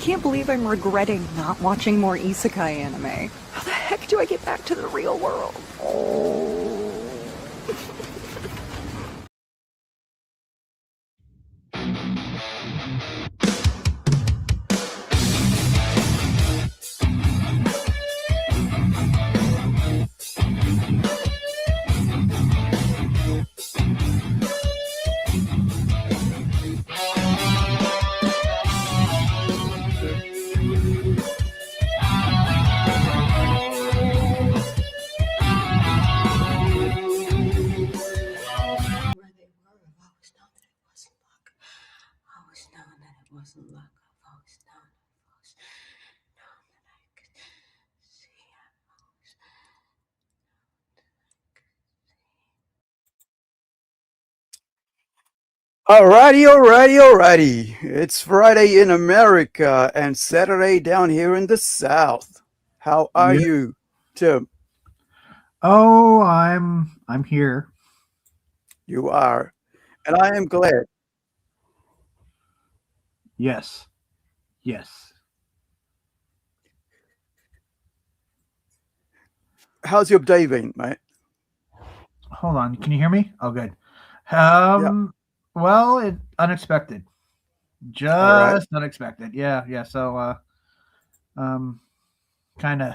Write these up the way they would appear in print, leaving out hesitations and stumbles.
can't believe I'm regretting not watching more isekai anime. How the heck do I get back to the real world? Oh. Wasn't luck. I've always known that I could see. Alrighty. It's Friday in America and Saturday down here in the South. How are you, Tim? Oh, I'm here. You are. And I am glad. Yes. How's your day been, mate? Hold on. Can you hear me? Oh, good. Well, unexpected. Just unexpected. Yeah. So, kind of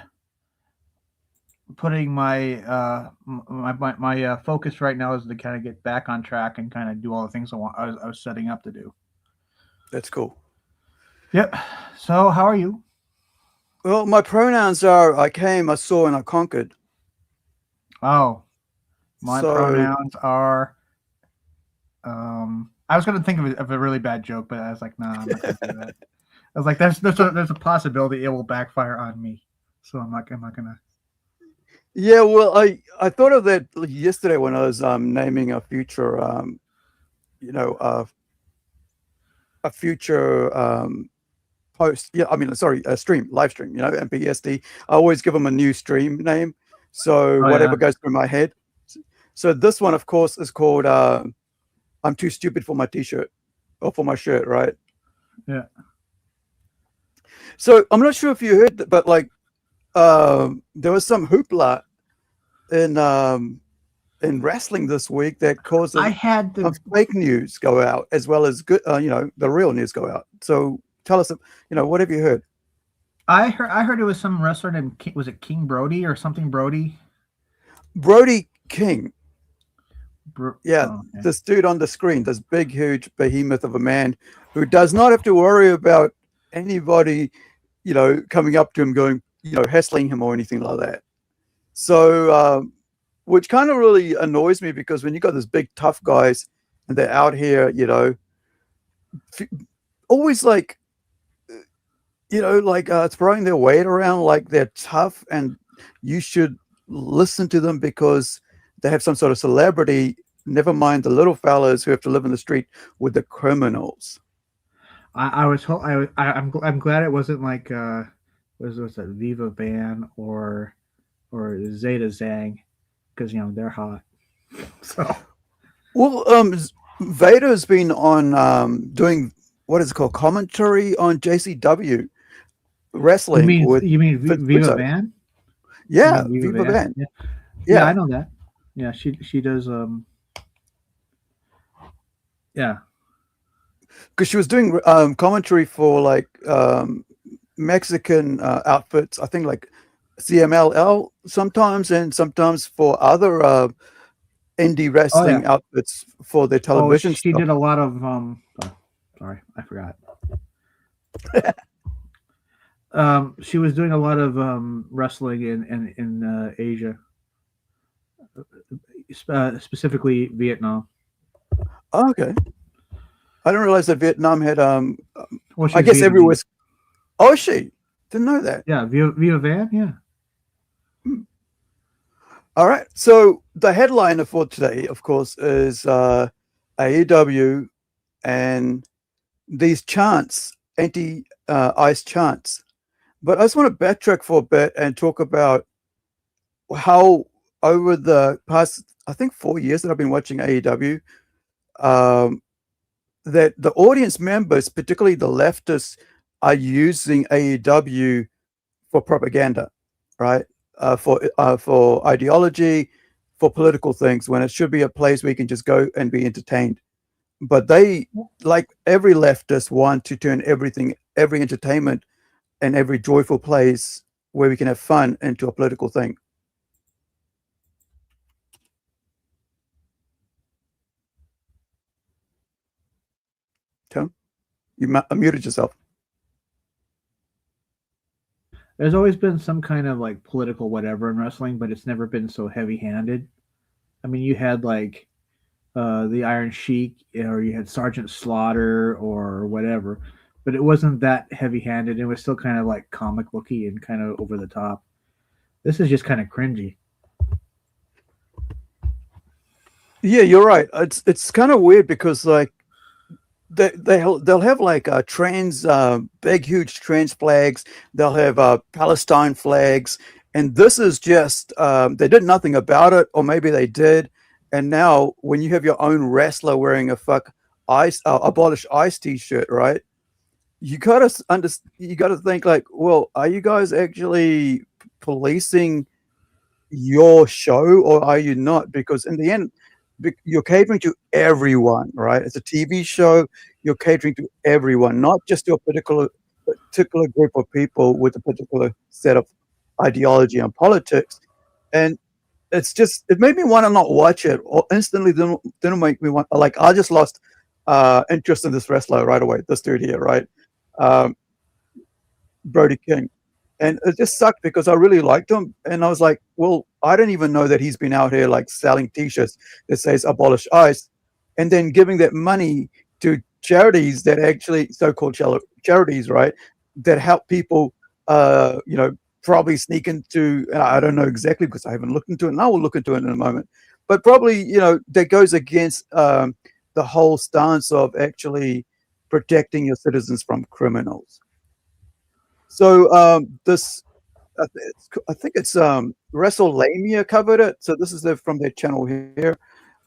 putting my my focus right now is to kind of get back on track and kind of do all the things I was setting up to do. That's cool. Yep. So, how are you? Well, my pronouns are I came, I saw, and I conquered. Oh, my pronouns are. I was going to think of a really bad joke, but I was like, nah, I'm not going to do that. I was like, there's a possibility it will backfire on me, so I'm not gonna. Yeah, well, I thought of that yesterday when I was naming a future, a future post. Yeah, I mean, sorry, a stream, live stream. MPST. I always give them a new stream name, so whatever goes through my head. So this one, of course, is called "I'm Too Stupid for My T-shirt" or for my shirt, right? Yeah. So I'm not sure if you heard that, but like, there was some hoopla in wrestling this week that caused fake news go out as well as good, the real news go out. So tell us, what have you heard? I heard it was some wrestler named was it King Brodie or something Brodie? Brodie King. Okay. This dude on the screen, this big, huge behemoth of a man who does not have to worry about anybody, coming up to him going, hassling him or anything like that. So, which kind of really annoys me because when you got this big, tough guys and they're out here, always like, throwing their weight around like they're tough and you should listen to them because they have some sort of celebrity. Never mind the little fellas who have to live in the street with the criminals. I'm glad it wasn't like was that Viva Van or Zeta Zang, because they're hot. So well, Vader's been on doing what is it called, commentary on JCW wrestling. You mean Viva Van? Yeah, Viva Van. Yeah, I know that. Yeah, she does. Yeah, because she was doing commentary for like Mexican outfits. I think like CMLL sometimes, and sometimes for other indie wrestling outfits for their television. She did a lot of. Sorry, I forgot. She was doing a lot of wrestling in Asia. Specifically Vietnam. Oh, okay. I didn't realize that Vietnam had I guess everywhere. Oh, she didn't know that. Yeah, Viva Van, yeah. All right. So the headliner for today, of course, is AEW and these chants, anti-ice chants. But I just want to backtrack for a bit and talk about how over the past, I think 4 years that I've been watching AEW, that the audience members, particularly the leftists, are using AEW for propaganda, right? For ideology, for political things, when it should be a place where you can just go and be entertained. But they, like every leftist, want to turn everything, every entertainment, and every joyful place where we can have fun into a political thing. Tim, you muted yourself. There's always been some kind of like political whatever in wrestling, but it's never been so heavy-handed. I mean, you had like the Iron Sheik, or you had Sergeant Slaughter, or whatever, but it wasn't that heavy-handed. It was still kind of like comic booky and kind of over the top. This is just kind of cringy. Yeah, you're right. It's kind of weird because like they'll have like trans big huge trans flags. They'll have Palestine flags, and this is just they did nothing about it, or maybe they did. And now when you have your own wrestler wearing a abolish ICE t-shirt, right? You gotta think like, well, are you guys actually policing your show, or are you not? Because in the end, you're catering to everyone, right? It's a TV show. You're catering to everyone, not just to a particular group of people with a particular set of ideology and politics. And it's just, it made me want to not watch it, or instantly didn't make me want, like, I just lost interest in this wrestler right away, this dude here, right? Brodie King. And it just sucked because I really liked him. And I was like, well, I don't even know that he's been out here like selling t-shirts that says abolish ICE, and then giving that money to charities that actually, so-called charities, right, that help people, probably sneak into, I don't know exactly because I haven't looked into it, and I will look into it in a moment, but probably, that goes against the whole stance of actually protecting your citizens from criminals. So this, I think it's WrestleLamia covered it. So this is from their channel here.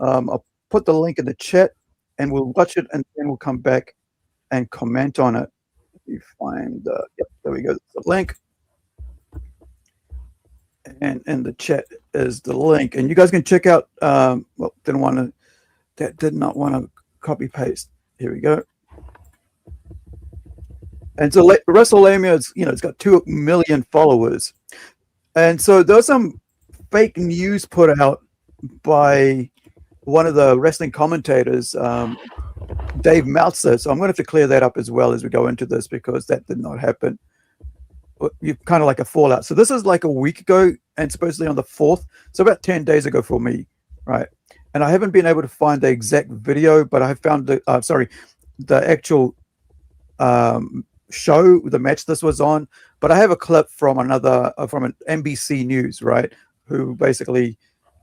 I'll put the link in the chat, and we'll watch it, and then we'll come back and comment on it. If you find, yep, there we go. The link, and in the chat is the link, and you guys can check out. Well, did not want to copy paste. Here we go. And so WrestleLamia is, it's got 2 million followers. And so there's some fake news put out by one of the wrestling commentators, Dave Meltzer. So I'm going to have to clear that up as well as we go into this, because that did not happen. You've kind of like a fallout. So this is like a week ago, and supposedly on the 4th. So about 10 days ago for me, right? And I haven't been able to find the exact video, but I have found the actual show, the match this was on. But I have a clip from an NBC News, right, who basically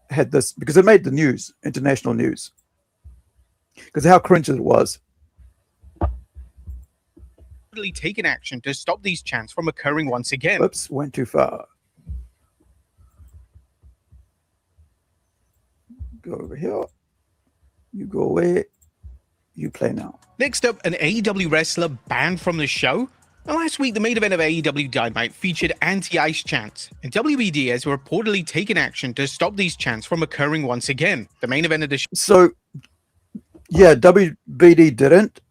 had this because it made the news, international news, because of how cringe it was. Taken action to stop these chants from occurring once again. Oops, went too far. Go over here. You go away. You play now. Next up, an AEW wrestler banned from the show. Now, last week, the main event of AEW Dynamite featured anti-ICE chants, and WBD has reportedly taken action to stop these chants from occurring once again. The main event of the show. So, yeah, WBD didn't.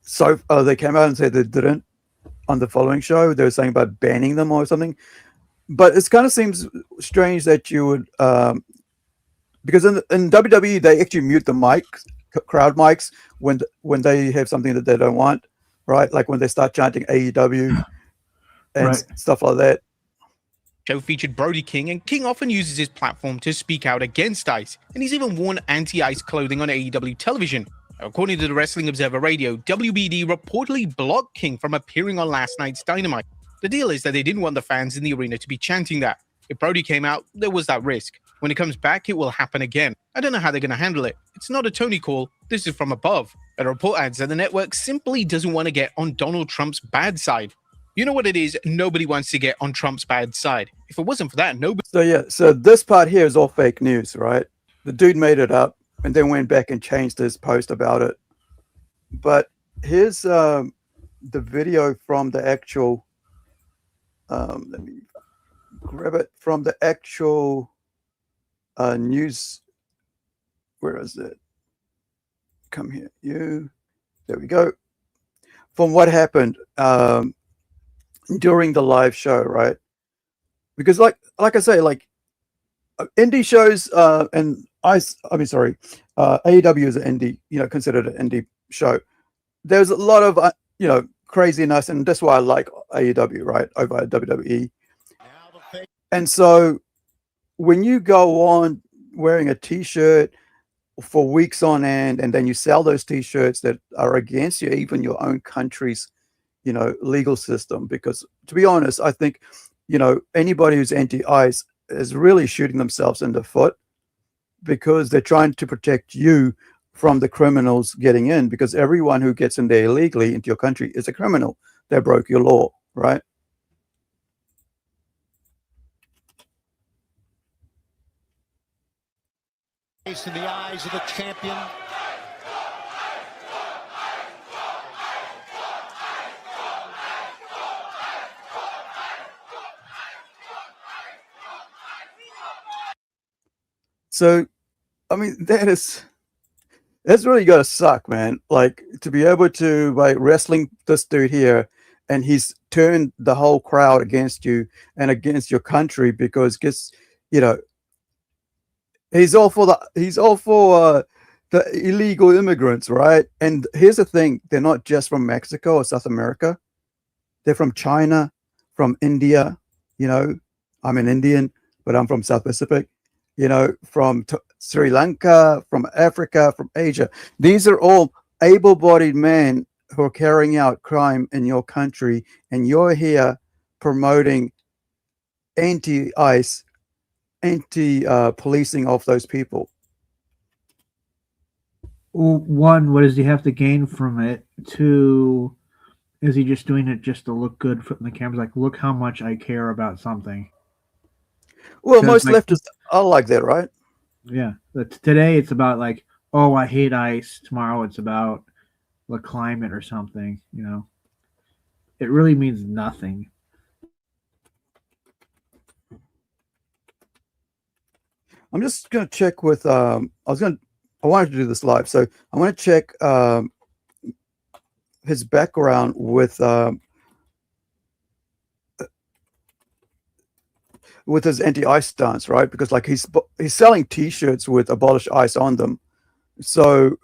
So they came out and said they didn't on the following show. They were saying about banning them or something. But it kind of seems strange that you would, because in WWE they actually mute the mics, crowd mics, when they have something that they don't want, right? Like when they start chanting AEW and stuff like that. Show featured Brodie King, and King often uses his platform to speak out against ICE, and he's even worn anti-ICE clothing on AEW television. According to the Wrestling Observer Radio, WBD reportedly blocked King from appearing on last night's Dynamite. The deal is that they didn't want the fans in the arena to be chanting that. If Brodie came out, there was that risk. When it comes back, it will happen again. I don't know how they're going to handle it. It's not a Tony call. This is from above. A report adds that the network simply doesn't want to get on Donald Trump's bad side. You know what it is? Nobody wants to get on Trump's bad side. If it wasn't for that, nobody... So this part here is all fake news, right? The dude made it up and then went back and changed his post about it. But here's the video from the actual. Let me grab it from the actual news. Where is it? Come here, you. There we go. From what happened during the live show, right? Because like I say, like indie shows and AEW is an indie, considered an indie show. There's a lot of craziness, and that's why I like AEW, right, over WWE. And so when you go on wearing a T-shirt for weeks on end, and then you sell those T-shirts that are against you, even your own country's, legal system, because to be honest, I think, anybody who's anti-ICE is really shooting themselves in the foot, because they're trying to protect you from the criminals getting in, because everyone who gets in there illegally into your country is a criminal. They broke your law, right? In the eyes of the champion. So, I mean, that's really gotta suck, man. Like, to be able to, like, wrestling this dude here, and he's turned the whole crowd against you and against your country, because he's all for the illegal immigrants, right? And here's the thing: they're not just from Mexico or South America; they're from China, from India. I'm an Indian, but I'm from South Pacific. From Sri Lanka, from Africa, from Asia. These are all able-bodied men who are carrying out crime in your country, and you're here promoting anti-ICE, anti-policing of those people. Well, one, what does he have to gain from it? Two, is he just doing it just to look good in the cameras? Like, look how much I care about something. Well, most leftists are like that, right? Yeah. Today it's about like, oh, I hate ICE. Tomorrow it's about the climate or something. It really means nothing. I'm just gonna check with. I wanted to do this live, so I want to check his background with his anti-ICE stance, right? Because like he's selling T-shirts with "Abolish ICE" on them. So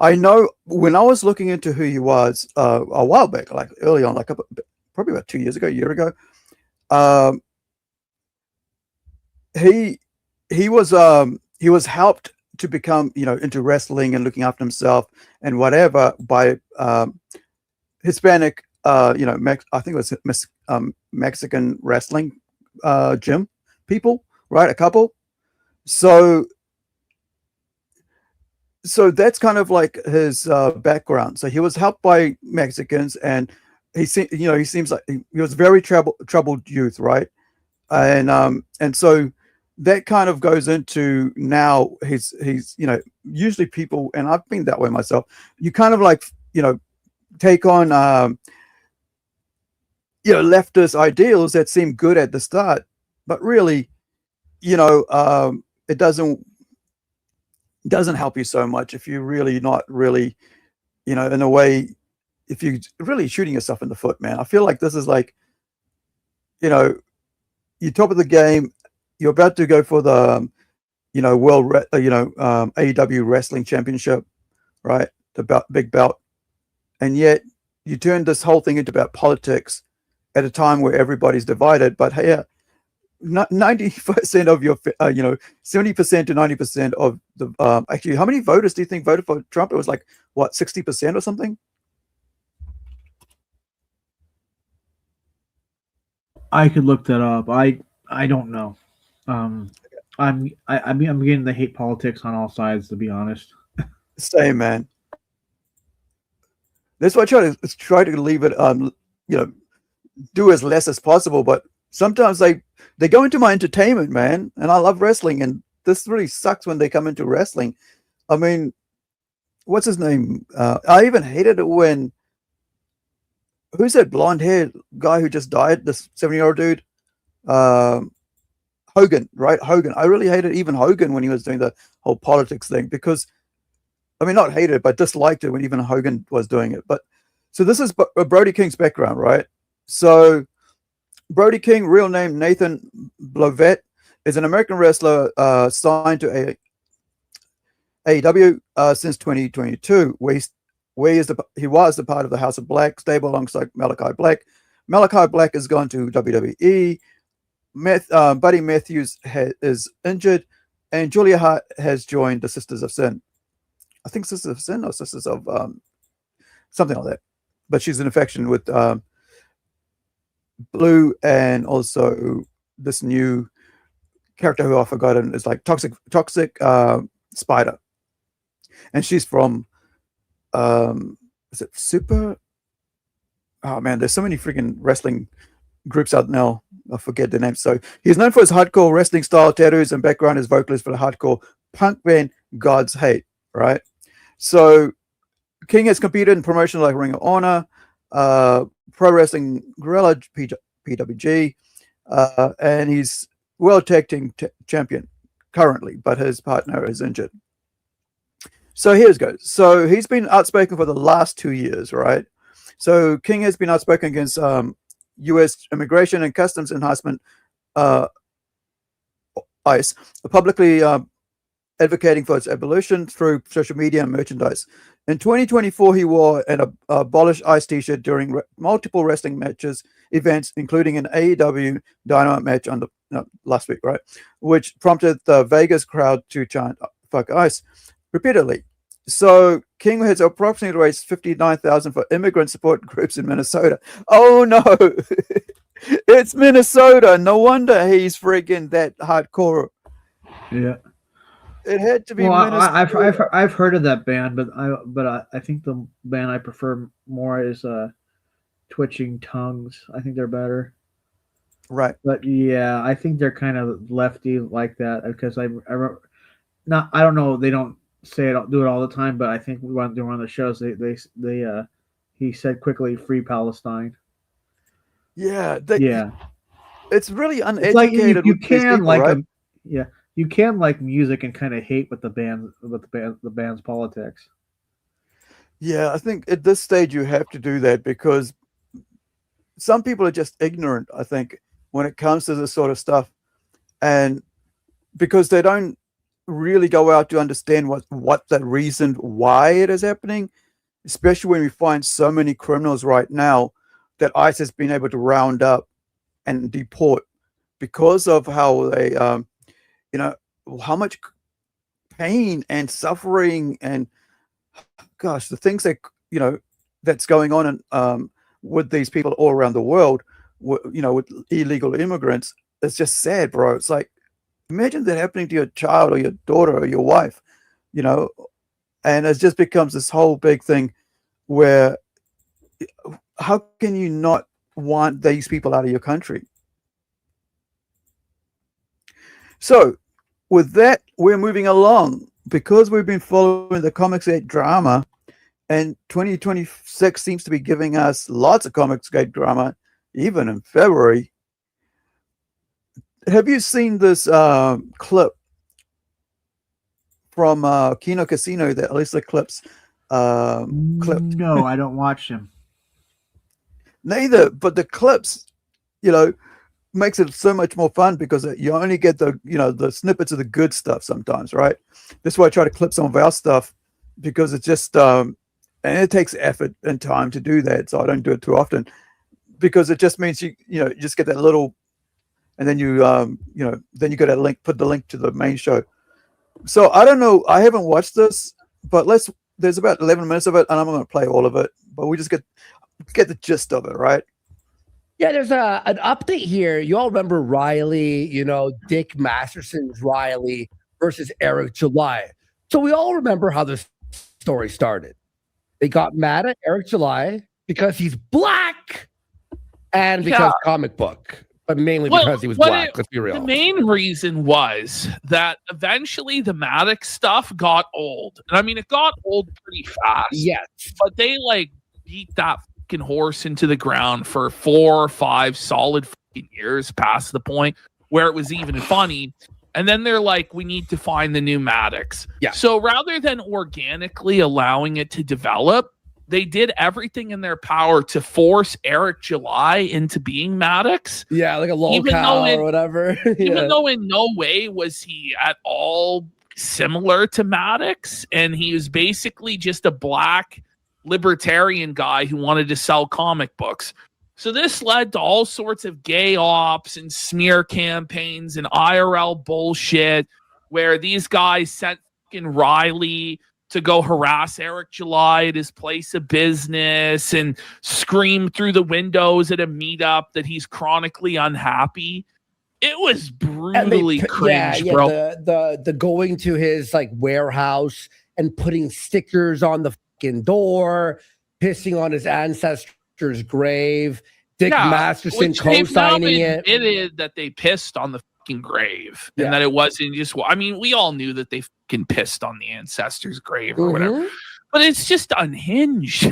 I know when I was looking into who he was a while back, like early on, like probably about 2 years ago, a year ago, he was helped to become into wrestling and looking after himself and whatever by Hispanic I think it was Mexican wrestling gym people, right? A couple. So that's kind of like his background. So he was helped by Mexicans, and he seems like he was very troubled youth, right? And so that kind of goes into now he's usually people, and I've been that way myself. You kind of like take on leftist ideals that seem good at the start, but really it doesn't help you so much if you're really not really in a way, if you're really shooting yourself in the foot, man. I feel like this is like you're top of the game, you're about to go for the AEW Wrestling Championship, right? The big belt, and yet you turn this whole thing into about politics at a time where everybody's divided. But hey, 90% of your 70% to 90% of the actually, how many voters do you think voted for Trump? It was like what, 60% or something? I could look that up. I don't know. I'm beginning to hate politics on all sides, to be honest. Same, man. That's why I try to leave it do as less as possible, but sometimes they go into my entertainment, man, and I love wrestling, and this really sucks when they come into wrestling. I mean, what's his name? I even hated it when who's that blonde haired guy who just died? This 70-year-old dude, Hogan, right? Hogan. I really hated even Hogan when he was doing the whole politics thing because, I mean, not hated, but disliked it when even Hogan was doing it. But so this is Brodie King's background, right? So Brodie King, real name Nathan Blovett, is an American wrestler signed to AEW since 2022, where he was the part of the House of Black stable alongside Malachi Black. Malachi Black has gone to WWE. Buddy Matthews is injured, and Julia Hart has joined the Sisters of Sin. I think Sisters of Sin or Sisters of something like that. But she's in affection with Blue, and also this new character who I've forgotten is like Toxic Spider, and she's from is it Super? Oh man, there's so many freaking wrestling groups out now. I forget the name. So he's known for his hardcore wrestling style, tattoos, and background as vocalist for the hardcore punk band God's Hate. Right. So King has competed in promotions like Ring of Honor, Pro Wrestling Guerrilla, PWG, and he's World Tag Team Champion currently, but his partner is injured. So here it goes. So he's been outspoken for the last 2 years, right? So King has been outspoken against U.S. Immigration and Customs Enhancement, ICE, publicly advocating for its abolition through social media and merchandise. In 2024, he wore an abolished ICE t-shirt during multiple wrestling matches, events, including an AEW Dynamite match on last week, right? Which prompted the Vegas crowd to chant "fuck ICE" repeatedly. So King has approximately raised $59,000 for immigrant support groups in Minnesota. Oh no, it's Minnesota. No wonder he's freaking that hardcore. Yeah. It had to be. Well, Minnesota. I've heard of that band, but I think the band I prefer more is Twitching Tongues. I think they're better. Right. But yeah, I think they're kind of lefty like that because I don't know, they don't do it all the time, but I think when they're on the shows he said quickly "Free Palestine." Yeah. Yeah. It's really uneducated. It's like you with these can people, like right? you can like music and kind of hate with the band's politics. Yeah, I think at this stage you have to do that because some people are just ignorant, I think, when it comes to this sort of stuff. And because they don't really go out to understand what the reason why it is happening, especially when we find so many criminals right now that ICE has been able to round up and deport because of how they, how much pain and suffering and gosh, the things that, that's going on with these people all around the world, with illegal immigrants. It's just sad, bro. It's like, imagine that happening to your child or your daughter or your wife, and it just becomes this whole big thing where how can you not want these people out of your country? So with that, we're moving along because we've been following the Comics Gate drama, and 2026 seems to be giving us lots of Comics Gate drama, even in February. Have you seen this clip from Kino Casino that Elisa clipped? No, I don't watch them. Neither, but the clips, makes it so much more fun because you only get the snippets of the good stuff sometimes, right? That's why I try to clip some of our stuff because it's just and it takes effort and time to do that, so I don't do it too often because it just means you just get that little, and then you then you got to put the link to the main show. So I don't know, I haven't watched this, but there's about 11 minutes of it, and I'm not going to play all of it, but we just get the gist of it, right? Yeah, there's an update here. You all remember Riley, Dick Masterson's Riley versus Eric July. So we all remember how this story started. They got mad at Eric July because he's black and because comic book, but mainly because he was black. Let's be real. The main reason was that eventually the Maddox stuff got old. And I mean, it got old pretty fast. Yes. But they beat that fucking horse into the ground for 4 or 5 solid fucking years past the point where it was even funny. And then they're like, we need to find the new Maddox. Yeah. So rather than organically allowing it to develop, they did everything in their power to force Eric July into being Maddox. Yeah, like a low Even cow though or whatever. Even though in no way was he at all similar to Maddox, and he was basically just a black libertarian guy who wanted to sell comic books. So this led to all sorts of gay ops and smear campaigns and IRL bullshit where these guys sent fucking Riley to go harass Eric July at his place of business and scream through the windows at a meetup that he's chronically unhappy. It was brutally cringe, bro. The going to his like warehouse and putting stickers on the fucking door, pissing on his ancestor's grave. Dick Masterson co-signing it. Admitted that they pissed on the fucking grave and that it wasn't just. I mean, we all knew that they fucking pissed on the ancestor's grave or whatever. But it's just unhinged.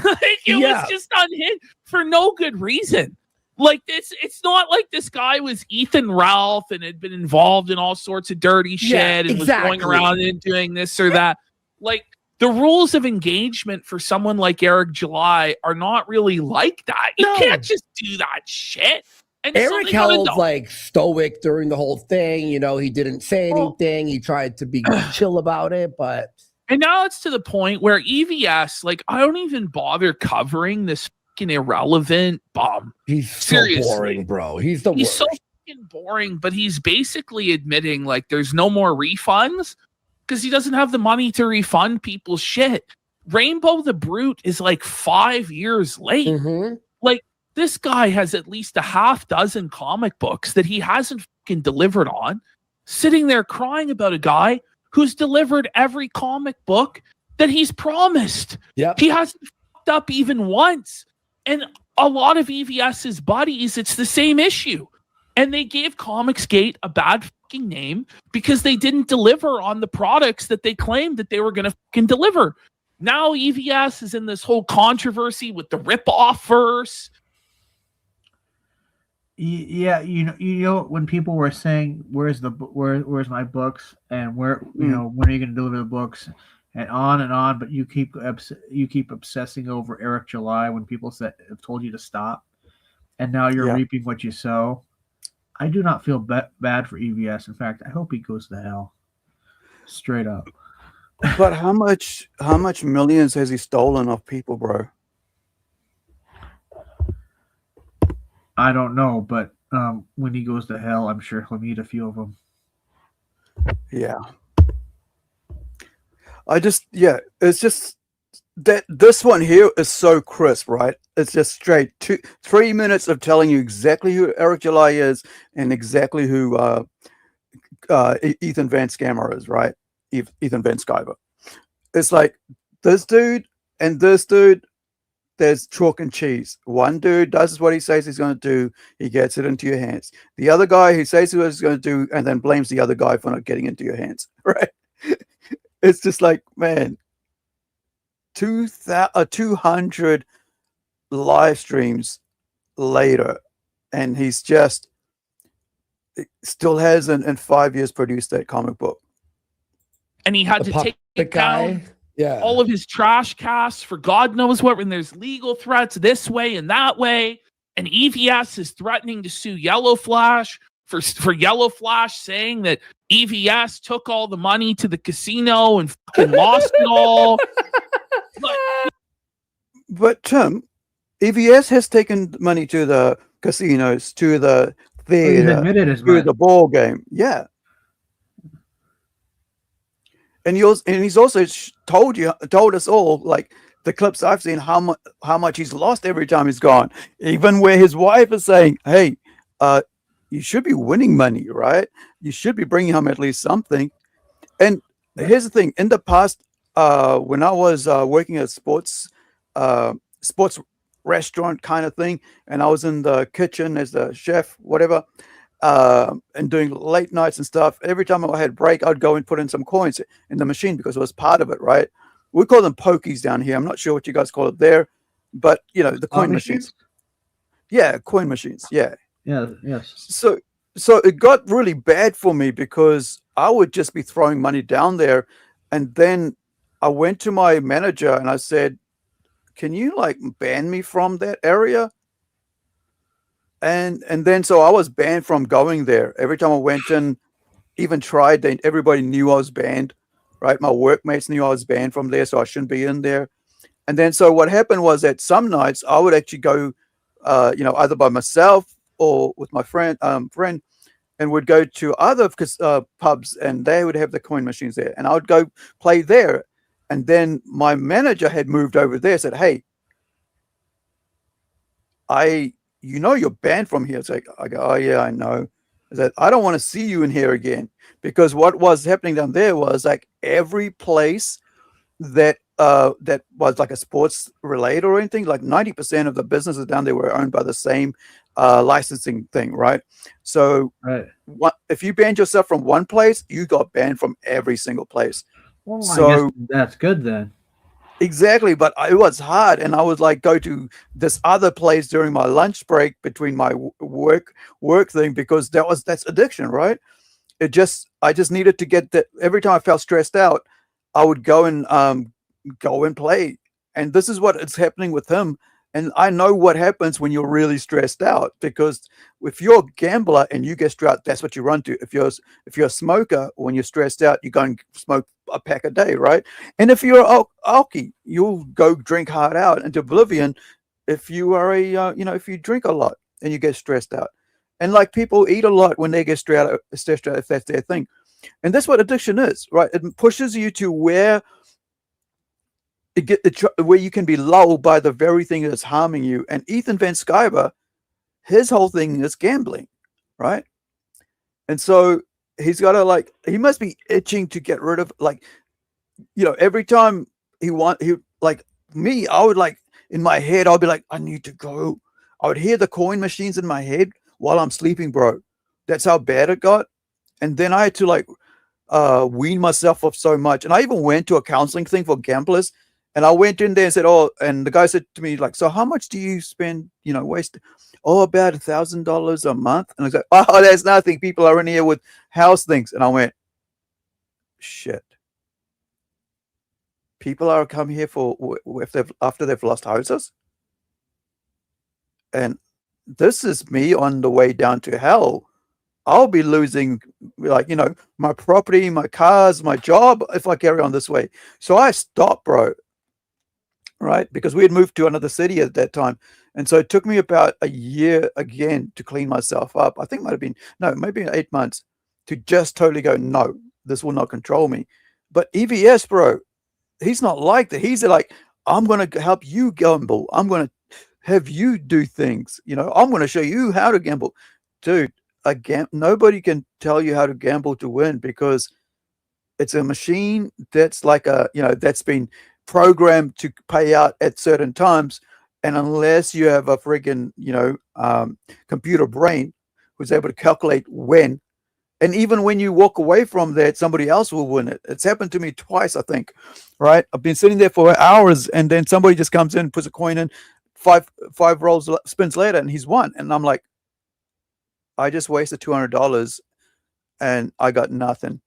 It was just unhinged for no good reason. Like it's not like this guy was Ethan Ralph and had been involved in all sorts of dirty shit and was going around and doing this or that. Like the rules of engagement for someone like Eric July are not really like that. You can't just do that shit. And Eric held like stoic during the whole thing. You know, he didn't say anything. He tried to be chill about it, but. And now it's to the point where EVS, like, I don't even bother covering this fucking irrelevant bum. He's so boring, bro. He's the worst. He's so fucking boring, but he's basically admitting like there's no more refunds because he doesn't have the money to refund people's shit. Rainbow the Brute is like 5 years late. Like this guy has at least a half dozen comic books that he hasn't fucking delivered on, sitting there crying about a guy who's delivered every comic book that he's promised. He hasn't fucked up even once. And a lot of EVS's buddies, it's the same issue. And they gave Comicsgate a bad fucking name because they didn't deliver on the products that they claimed that they were going to fucking deliver. Now EVS is in this whole controversy with the rip-off verse. Yeah, you know when people were saying where's my books and where when are you going to deliver the books and on, but you keep obsessing over Eric July when people have told you to stop, and now you're reaping what you sow. I do not feel bad for EVS. In fact, I hope he goes to hell, straight up. But how much millions has he stolen off people, bro? I don't know, but when he goes to hell, I'm sure he'll meet a few of them. Yeah. It's just that this one here is so crisp, right? It's just straight 3 minutes of telling you exactly who Eric July is and exactly who Ethan Van Scammer is, right? Ethan Van Sciver. It's like this dude and this dude. There's chalk and cheese. One dude does what he says he's going to do. He gets it into your hands. The other guy, he says what he's going to do and then blames the other guy for not getting into your hands, right? It's just like, man, 200 live streams later, and he's just still hasn't in 5 years produced that comic book. And he had to take down all of his trash casts for God knows what, when there's legal threats this way and that way. And EVS is threatening to sue Yellow Flash for Yellow Flash saying that EVS took all the money to the casino and fucking lost it all. But Tim, EVS has taken money to the casinos, to the theater, to the ball game. Yeah. And he's also told us all, like the clips I've seen, how much he's lost every time he's gone. Even where his wife is saying, "Hey, you should be winning money, right? You should be bringing home at least something." And here's the thing: in the past, when I was working at sports restaurant kind of thing, and I was in the kitchen as the chef, whatever. And doing late nights and stuff. Every time I had a break, I'd go and put in some coins in the machine because it was part of it, right? We call them pokies down here. I'm not sure what you guys call it there. but the coin machines. Yeah, coin machines. Yeah. Yeah. Yes. So it got really bad for me because I would just be throwing money down there, and then I went to my manager and I said, "Can you like ban me from that area?" And then so I was banned from going there. Every time I went in, even tried, then everybody knew I was banned, right? My workmates knew I was banned from there, so I shouldn't be in there. And then so what happened was that some nights I would actually go, either by myself or with my friend, and would go to other pubs, and they would have the coin machines there, and I would go play there. And then my manager had moved over there, said, "Hey, you're banned from here." It's like, I go, "Oh yeah, I know." I said, "I don't want to see you in here again," because what was happening down there was like every place that was like a sports related or anything, like 90% of the businesses down there were owned by the same licensing thing, right? So if you banned yourself from one place, you got banned from every single place. Well, so I guess that's good then. Exactly, but it was hard, and I would like go to this other place during my lunch break between my work thing, because that's addiction, right? I just needed to get that. Every time I felt stressed out, I would go and play, and this is what is happening with him. And I know what happens when you're really stressed out, because if you're a gambler and you get stressed out, that's what you run to. If you're a smoker, when you're stressed out, you go and smoke a pack a day, right? And if you're alky, you'll go drink hard out into oblivion. If you are if you drink a lot and you get stressed out, and like people eat a lot when they get stressed out, if that's their thing. And that's what addiction is, right? It pushes you to where you can be lulled by the very thing that's harming you. And Ethan Van Sciver, his whole thing is gambling, right? And so he's got to he must be itching to get rid of, every time he like me, I would in my head, I'll be like, I need to go. I would hear the coin machines in my head while I'm sleeping, bro. That's how bad it got. And then I had to wean myself off so much. And I even went to a counseling thing for gamblers. And I went in there and said, and the guy said to me, so how much do you spend, waste? Oh, about $1,000 a month. And I was like, oh, that's nothing. People are in here with house things. And I went, shit. People are come here after they've lost houses. And this is me on the way down to hell. I'll be losing, my property, my cars, my job if I carry on this way. So I stopped, bro. Right? Because we had moved to another city at that time. And so it took me about a year again to clean myself up. I think maybe 8 months to just totally go, no, this will not control me. But EVS, bro, he's not like that. He's like, I'm going to help you gamble. I'm going to have you do things. I'm going to show you how to gamble. Dude, nobody can tell you how to gamble to win, because it's a machine that's that's been programmed to pay out at certain times. And unless you have a friggin' computer brain who's able to calculate when, and even when you walk away from that, somebody else will win it. It's happened to me twice, I think, right? I've been sitting there for hours, and then somebody just comes in, puts a coin in, five spins later, and he's won. And I'm like, I just wasted $200 and I got nothing.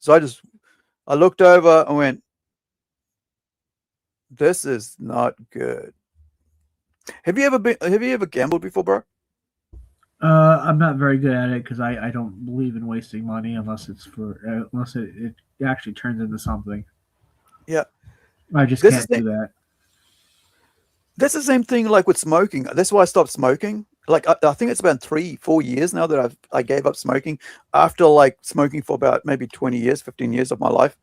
So I looked over and went, this is not good. Have you ever gambled before, bro? I'm not very good at it, because I don't believe in wasting money unless it actually turns into something. Yeah, I just can't do that. That's the same thing like with smoking. That's why I stopped smoking. I think it's about 3-4 years now that I gave up smoking, after smoking for about maybe 20 years, 15 years of my life.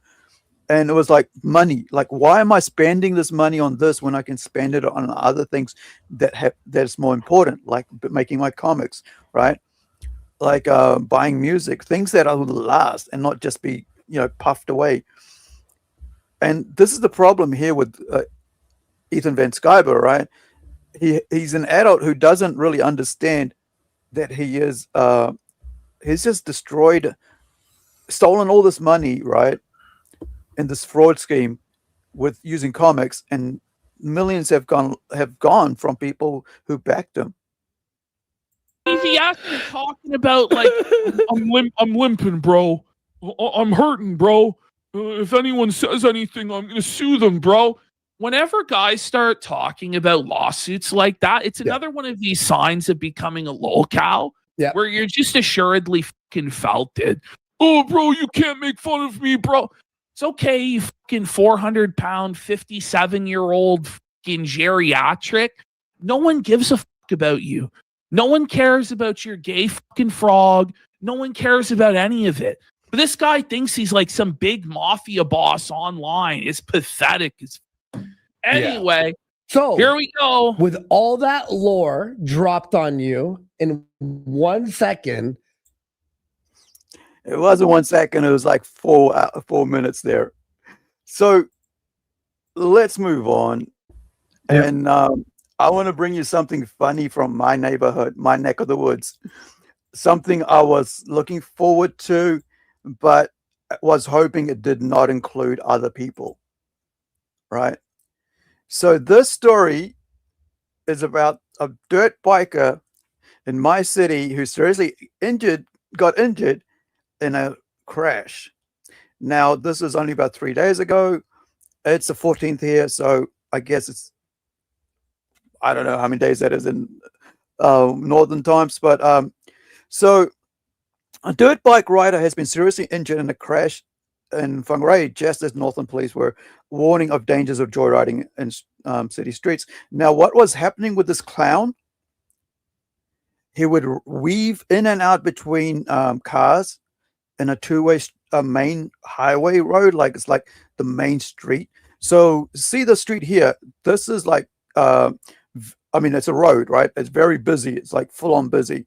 And it was like money. Like, why am I spending this money on this when I can spend it on other things that's more important, like making my comics, right? Like buying music, things that will last and not just be, puffed away. And this is the problem here with Ethan Van Sciver, right? He's an adult who doesn't really understand that he's just stolen all this money, right? In this fraud scheme with using comics, and millions have gone from people who backed him. He actually talking about like I'm limping, bro. I'm hurting, bro. If anyone says anything, I'm gonna sue them, bro. Whenever guys start talking about lawsuits like that, it's another one of these signs of becoming a lolcow, where you're just assuredly fucking felt it. Oh, bro, you can't make fun of me, bro. It's okay, you fucking 400-pound, 57-year-old fucking geriatric. No one gives a fuck about you. No one cares about your gay fucking frog. No one cares about any of it. But this guy thinks he's like some big mafia boss online. It's pathetic. Anyway, so here we go. With all that lore dropped on you in 1 second. It wasn't 1 second. It was like 4 minutes there. So let's move on. Yep. And I want to bring you something funny from my neighborhood, my neck of the woods. Something I was looking forward to, but was hoping it did not include other people. Right? So this story is about a dirt biker in my city who seriously got injured in a crash. Now, this is only about 3 days ago. It's the 14th here, so I guess I don't know how many days that is in northern times, but so a dirt bike rider has been seriously injured in a crash in Whangarei, just as Northern police were warning of dangers of joyriding in city streets. Now, what was happening with this clown? He would weave in and out between cars in a two-way main highway road, like it's like the main street. So see the street here. This is like, I mean, it's a road, right? It's very busy. It's like full-on busy.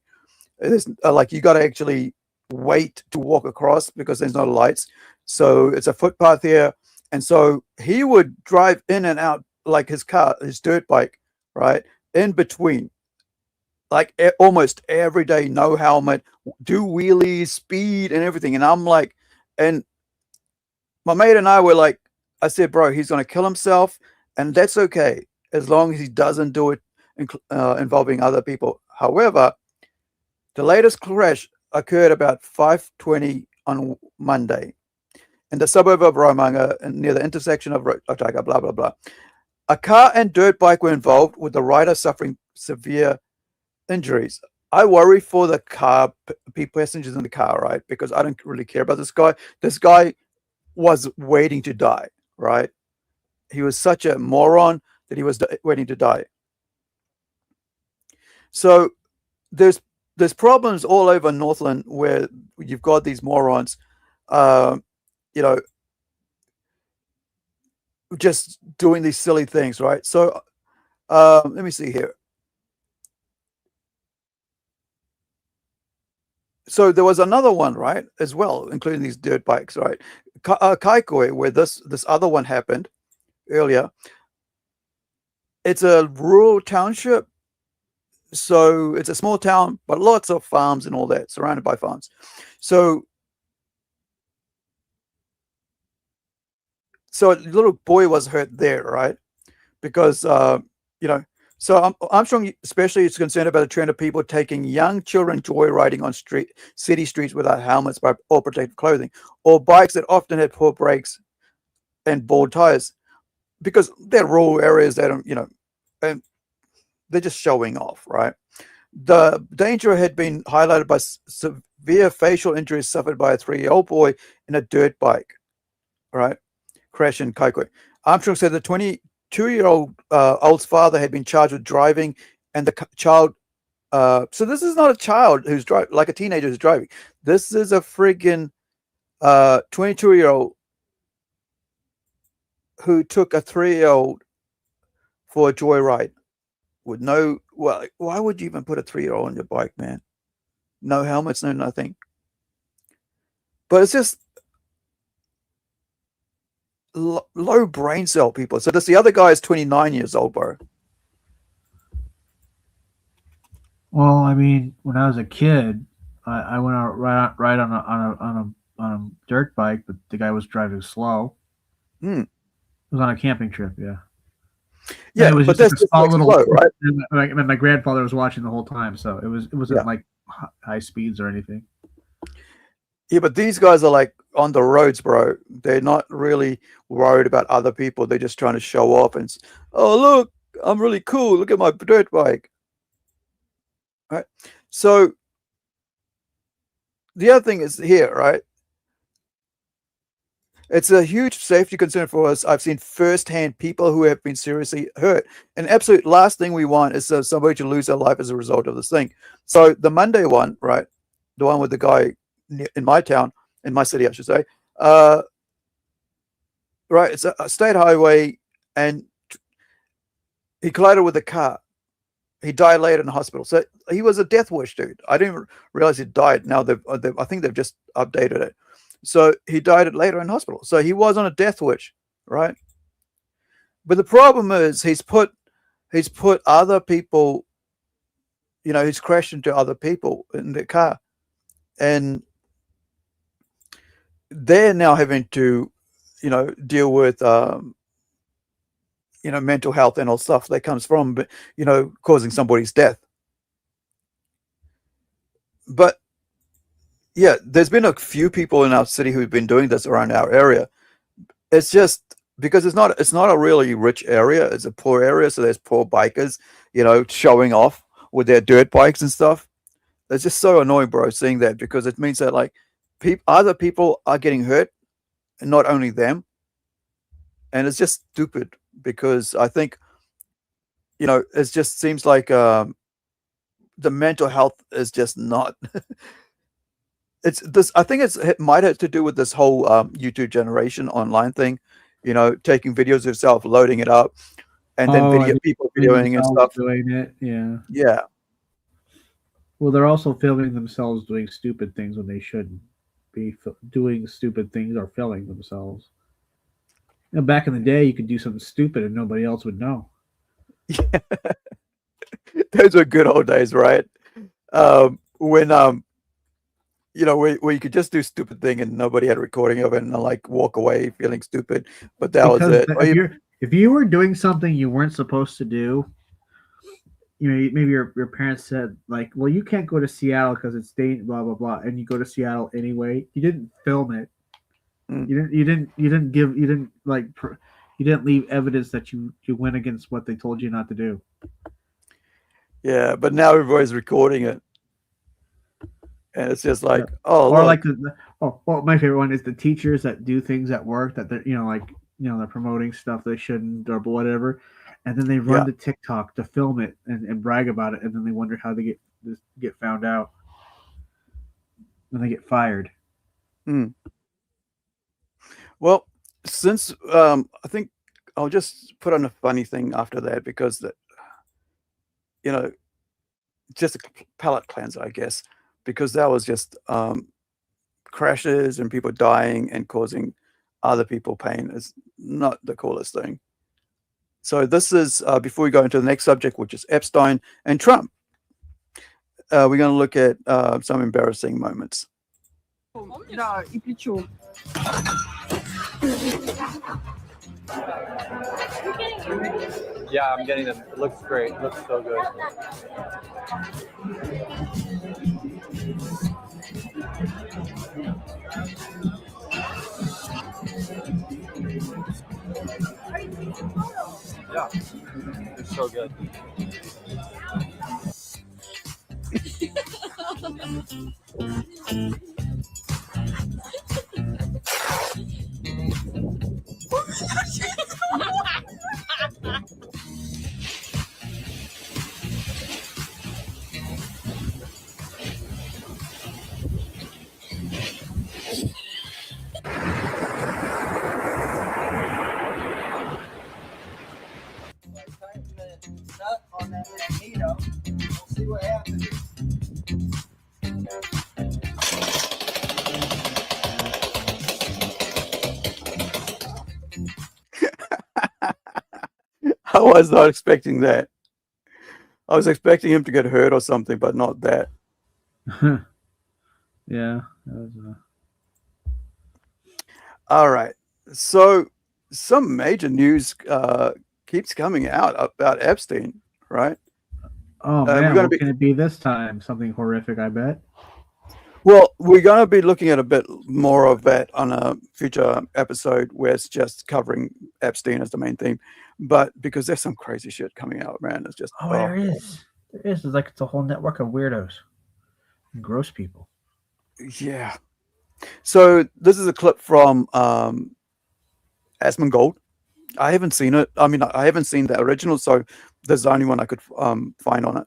It's like you got to actually wait to walk across because there's no lights. So it's a footpath here. And so he would drive in and out like his car, his dirt bike, right? In between, like almost every day, no helmet, do wheelies, speed and everything. And I'm like, and my mate and I were like, I said, bro, he's going to kill himself. And that's okay, as long as he doesn't do it involving other people. However, the latest crash occurred about 5:20 on Monday in the suburb of Romanga near the intersection of Otaga, blah, blah, blah. A car and dirt bike were involved, with the rider suffering severe injuries. I worry for the car, passengers in the car, right? Because I don't really care about this guy. This guy was waiting to die, right? He was such a moron that he was waiting to die. So there's problems all over Northland where you've got these morons, you know, just doing these silly things, right? So let me see here. So there was another one, right, as well, including these dirt bikes, right? Kaikoi, where this other one happened earlier. It's a rural township. So it's a small town, but lots of farms and all that, surrounded by farms. So a little boy was hurt there, right? Because, you know, so Armstrong especially is concerned about the trend of people taking young children joyriding on city streets without helmets or protective clothing, or bikes that often had poor brakes and bald tires, because they're rural areas. They don't, you know, and they're just showing off, right? The danger had been highlighted by severe facial injuries suffered by a 3-year-old boy in a dirt bike, right? Crash in Kaikoi. Armstrong said the 22-year-old old's father had been charged with driving, and the child. So this is not a child who's driving, like a teenager who's driving. This is a friggin' 22-year-old who took a 3-year-old for a joyride with no. Well, why would you even put a 3-year-old on your bike, man? No helmets, no nothing. But it's just low brain cell people. So the other guy is 29 years old, bro. Well, I mean, when I was a kid, I went out ride on a dirt bike, but the guy was driving slow. Hmm. It was on a camping trip, yeah. Yeah, it was but just that's like a just small like little. slow, right? My grandfather was watching the whole time, so it wasn't Yeah. like high speeds or anything. Yeah, but these guys are like on the roads, bro. They're not really worried about other people. They're just trying to show off and, oh, look, I'm really cool. Look at my dirt bike. Right. So the other thing is here, right? It's a huge safety concern for us. I've seen firsthand people who have been seriously hurt. And absolute last thing we want is somebody to lose their life as a result of this thing. So the Monday one, right? The one with the guy in my town, in my city, I should say. Right, it's a state highway, and he collided with a car. He died later in the hospital. So he was a death wish, dude. I didn't realize he died. Now I think they've just updated it. So he died later in hospital. So he was on a death wish, right? But the problem is he's put other people, he's crashed into other people in the car, and they're now having to, deal with, mental health and all stuff that comes from, causing somebody's death. But yeah, there's been a few people in our city who've been doing this around our area. It's just because it's not a really rich area. It's a poor area. So there's poor bikers, showing off with their dirt bikes and stuff. It's just so annoying, bro, seeing that, because it means that like other people are getting hurt and not only them. And it's just stupid, because I think, it just seems like the mental health is just not. It's this. I think it might have to do with this whole YouTube generation online thing. Taking videos of yourself, loading it up, and then people videoing and stuff. Doing it, yeah. Yeah. Well, they're also filming themselves doing stupid things when they shouldn't be doing stupid things or filming themselves. Back in the day, you could do something stupid and nobody else would know. Yeah. Those were good old days, right? When where you could just do stupid thing and nobody had a recording of it, and like walk away feeling stupid, but that was it. If you were doing something you weren't supposed to do, maybe your parents said like, well, you can't go to Seattle because it's dangerous, blah blah blah, and you go to Seattle anyway. You didn't film it. You didn't leave evidence that you went against what they told you not to do. Yeah, but now everybody's recording it, and it's just like, oh, or look. like my favorite one is the teachers that do things at work that they're they're promoting stuff they shouldn't or whatever, and then they run to TikTok to film it and brag about it, and then they wonder how they get found out, and they get fired. Well, since I think I'll just put on a funny thing after that, because just a palate cleanser, I guess, because that was just crashes and people dying and causing other people pain is not the coolest thing. So this is before we go into the next subject, which is Epstein and Trump. We're going to look at some embarrassing moments. Да, и плечо. Yeah, I'm getting them. It looks great. It looks so good. Yeah, it's so good. Nut on that magneto. We'll see what happens. I was not expecting that. I was expecting him to get hurt or something, but not that. Yeah. That was, All right. So some major news keeps coming out about Epstein, right? Oh we're man, gonna what can it be this time? Something horrific, I bet. Well, we're going to be looking at a bit more of that on a future episode where it's just covering Epstein as the main theme. But because there's some crazy shit coming out, man. It's just There is. There is. It's like it's a whole network of weirdos and gross people. Yeah. So this is a clip from Asmongold. I haven't seen it. I mean, I haven't seen the original, so there's the only one I could find on it.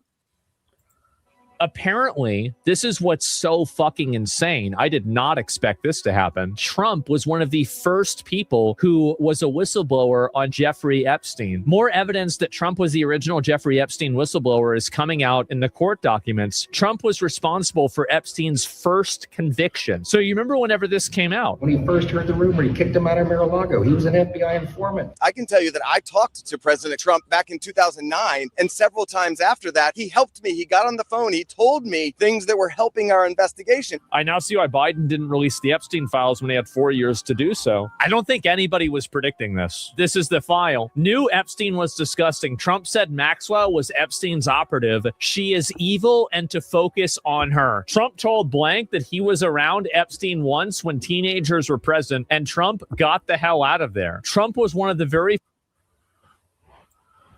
Apparently, this is what's so fucking insane. I did not expect this to happen. Trump was one of the first people who was a whistleblower on Jeffrey Epstein. More evidence that Trump was the original Jeffrey Epstein whistleblower is coming out in the court documents. Trump was responsible for Epstein's first conviction. So you remember whenever this came out? When he first heard the rumor, he kicked him out of Mar-a-Lago. He was an FBI informant. I can tell you that I talked to President Trump back in 2009, and several times after that, he helped me. He got on the phone. He told me things that were helping our investigation. I now see why Biden didn't release the Epstein files when he had 4 years to do so. I don't think anybody was predicting this. This is the file. Knew Epstein was disgusting. Trump said Maxwell was Epstein's operative. She is evil and to focus on her. Trump told blank that he was around Epstein once when teenagers were present, and Trump got the hell out of there. Trump was one of the very...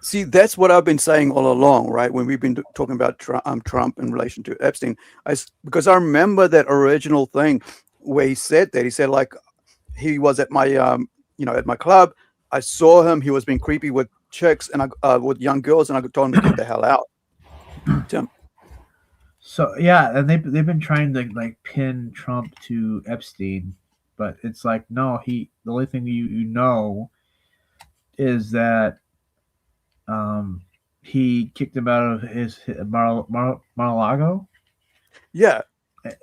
See, that's what I've been saying all along, right? When we've been talking about Trump in relation to Epstein, because I remember that original thing where he said that. He said, like, he was at my, at my club. I saw him. He was being creepy with chicks and with young girls, and I told him to get the hell out. Tim. So yeah, and they've been trying to like pin Trump to Epstein, but it's like no, the only thing you know is that he kicked him out of his Mar-a-Lago. Yeah.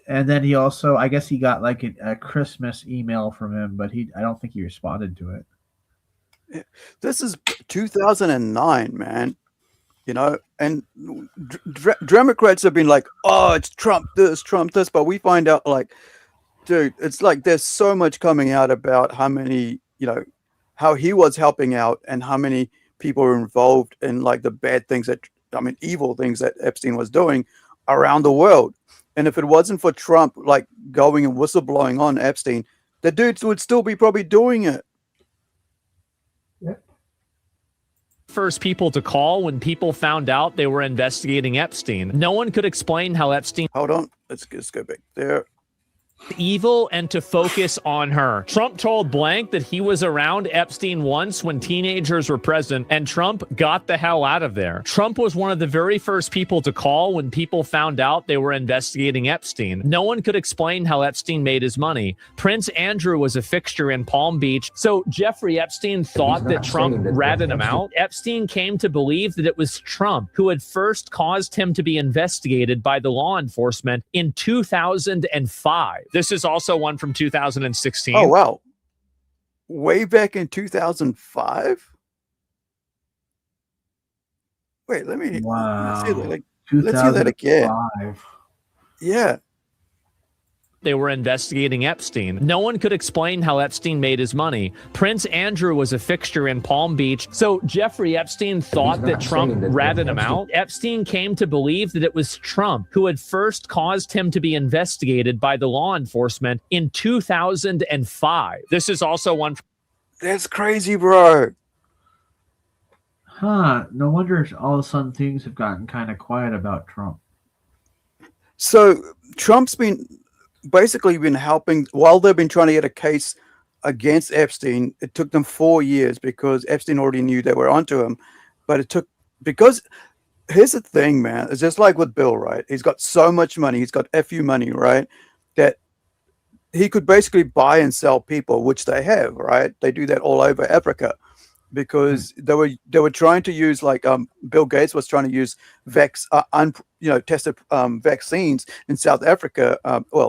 And then he also, I guess he got like a Christmas email from him, but I don't think he responded to it. This is 2009, man. And Democrats have been like, oh, it's Trump this, but we find out like, dude, it's like there's so much coming out about how many, how he was helping out and how many people were involved in like the bad things evil things that Epstein was doing around the world. And if it wasn't for Trump, like going and whistleblowing on Epstein, the dudes would still be probably doing it. First people to call when people found out they were investigating Epstein. No one could explain how Epstein... Hold on. Let's go back there. Evil and to focus on her. Trump told blank that he was around Epstein once when teenagers were present, and Trump got the hell out of there. Trump was one of the very first people to call when people found out they were investigating Epstein. No one could explain how Epstein made his money. Prince Andrew was a fixture in Palm Beach. So Jeffrey Epstein thought that Trump ratted him out. Epstein came to believe that it was Trump who had first caused him to be investigated by the law enforcement in 2005. This is also one from 2016. Oh, wow. Way back in 2005? Wait, let's hear that, let's hear that again. Yeah. They were investigating Epstein. No one could explain how Epstein made his money. Prince Andrew was a fixture in Palm Beach. So Jeffrey Epstein thought that Trump ratted him out. Epstein came to believe that it was Trump who had first caused him to be investigated by the law enforcement in 2005. This is also one. That's crazy, bro. Huh. No wonder all of a sudden things have gotten kind of quiet about Trump. So Trump's basically been helping while they've been trying to get a case against Epstein. It took them 4 years because Epstein already knew they were onto him. But because here's the thing, man. It's just like with Bill, right? He's got so much money. He's got FU money, right? That he could basically buy and sell people, which they have, right? They do that all over Africa because they were trying to use like Bill Gates was trying to use tested vaccines in South Africa,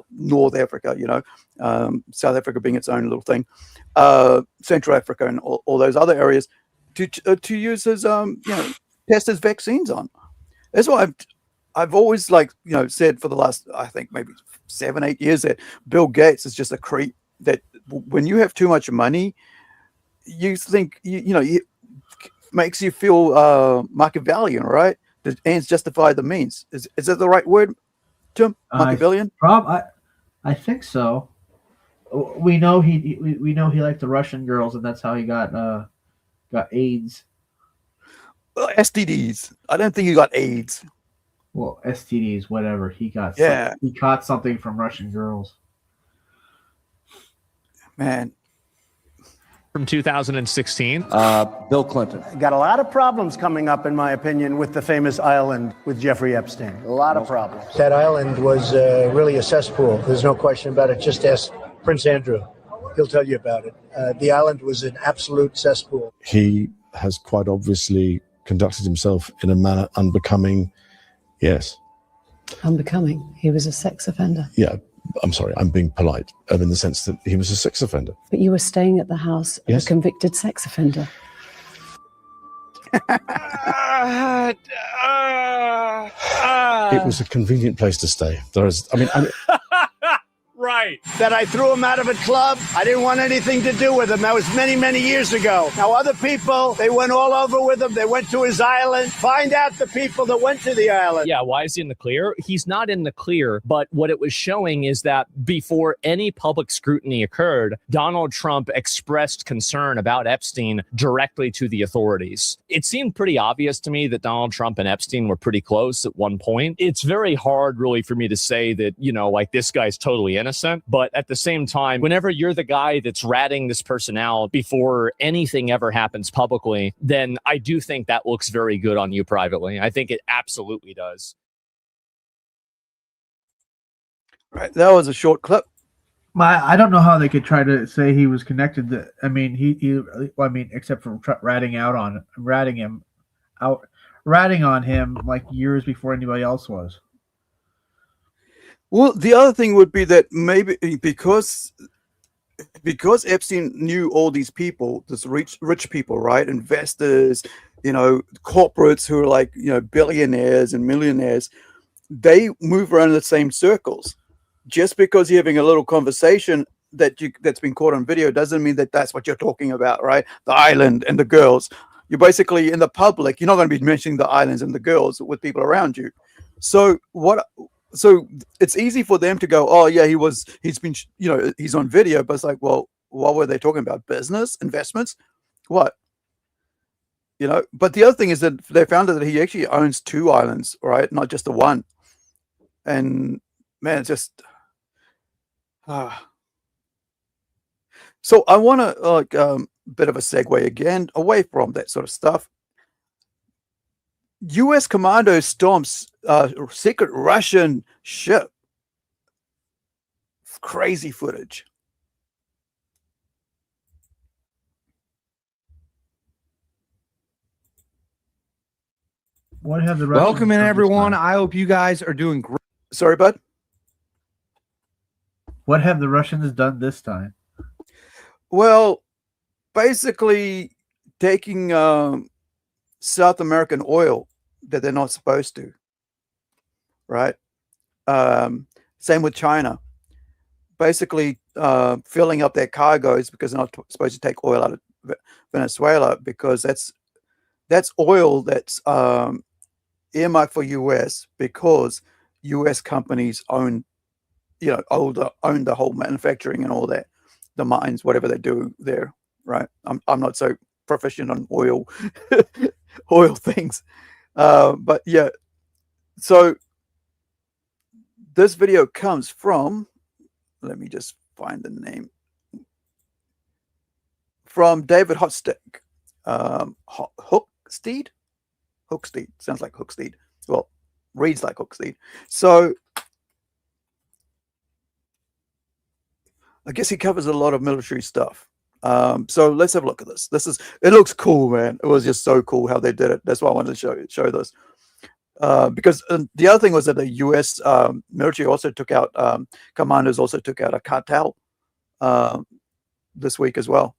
North Africa, South Africa being its own little thing, Central Africa and all those other areas to use as test as vaccines on. That's why I've always said for the last I think maybe 7-8 years that Bill Gates is just a creep. That when you have too much money, you think makes you feel Machiavellian, right? The ends justify the means. Is that the right word, Tim? Machiavellian? I think so. We know we know he liked the Russian girls, and that's how he got AIDS. STDs. I don't think he got AIDS. Well, STDs, whatever. He got. Yeah. He caught something from Russian girls. Man. From 2016. Bill Clinton. Got a lot of problems coming up, in my opinion, with the famous island with Jeffrey Epstein. A lot of problems. That island was really a cesspool. There's no question about it. Just ask Prince Andrew. He'll tell you about it. The island was an absolute cesspool. He has quite obviously conducted himself in a manner unbecoming. Yes. Unbecoming. He was a sex offender. Yeah. I'm sorry, I'm being polite in the sense that he was a sex offender. But you were staying at the house of Yes. a convicted sex offender. It was a convenient place to stay. Right. That I threw him out of a club. I didn't want anything to do with him. That was many, many years ago. Now, other people, they went all over with him. They went to his island. Find out the people that went to the island. Yeah, why is he in the clear? He's not in the clear, but what it was showing is that before any public scrutiny occurred, Donald Trump expressed concern about Epstein directly to the authorities. It seemed pretty obvious to me that Donald Trump and Epstein were pretty close at one point. It's very hard really for me to say that, like this guy's totally innocent. But at the same time, whenever you're the guy that's ratting this person out before anything ever happens publicly, then I do think that looks very good on you privately. I think it absolutely does. Right. That was a short clip. I don't know how they could try to say he was connected. Except for ratting on him like years before anybody else was. Well, the other thing would be that maybe because Epstein knew all these people, this rich people, right? Investors, corporates who are like, billionaires and millionaires, they move around in the same circles. Just because you're having a little conversation that's been caught on video doesn't mean that that's what you're talking about, right? The island and the girls. You're basically in the public. You're not going to be mentioning the islands and the girls with people around you. So it's easy for them to go, oh yeah, he's been, he's on video, but it's like, well, what were they talking about? Business, investments, what? But the other thing is that they found out that he actually owns 2 islands, right? Not just the one. And man, it's just, so I want to bit of a segue again away from that sort of stuff. U.S. commando storms secret Russian ship. Crazy footage. What have the Russians Welcome in, done this everyone. time? I hope you guys are doing great. Sorry, bud. What have the Russians done this time? Well, basically taking South American oil that they're not supposed to, right? Same with China. Basically filling up their cargoes because they're not supposed to take oil out of Venezuela, because that's oil that's earmarked for US, because US companies own the whole manufacturing and all that, the mines, whatever they do there, right? I'm not so proficient on oil things. But yeah, so this video comes from, let me just find the name, from David Hookstead. Hookstead sounds like Hookstead. Well, reads like Hookstead. So I guess he covers a lot of military stuff. So let's have a look at this. It looks cool, man. It was just so cool how they did it. That's why I wanted to show this. Because the other thing was that the U.S. Military also took out, commanders also took out a cartel this week as well.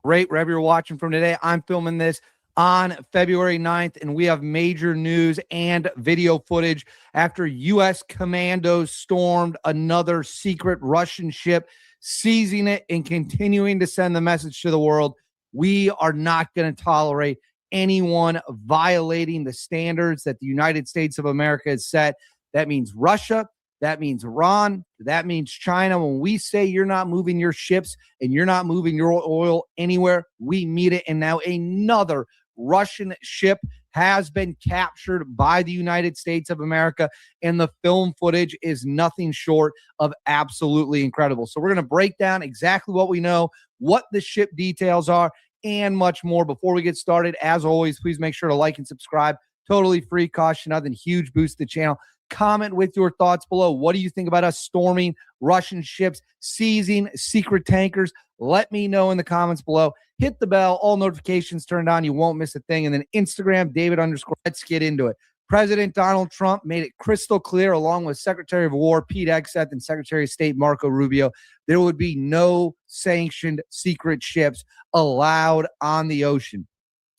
Great, wherever you're watching from today. I'm filming this on February 9th, and we have major news and video footage after U.S. commandos stormed another secret Russian ship, seizing it and continuing to send the message to the world: We are not going to tolerate anyone violating the standards that the United States of America has set. That means Russia. That means Iran. That means China. When we say you're not moving your ships and you're not moving your oil anywhere, we mean it. And now another Russian ship has been captured by the United States of America, and the film footage is nothing short of absolutely incredible. So we're going to break down exactly what we know, what the ship details are, and much more. Before we get started, as always, please make sure to like and subscribe. Totally free, cost you nothing, huge boost to the channel. Comment with your thoughts below. What do you think about us storming Russian ships, seizing secret tankers? Let me know in the comments below. Hit the bell, all notifications turned on. You won't miss a thing. And then Instagram, David _ Let's get into it. President Donald Trump made it crystal clear, along with Secretary of War Pete Hegseth and Secretary of State Marco Rubio, there would be no sanctioned secret ships allowed on the ocean.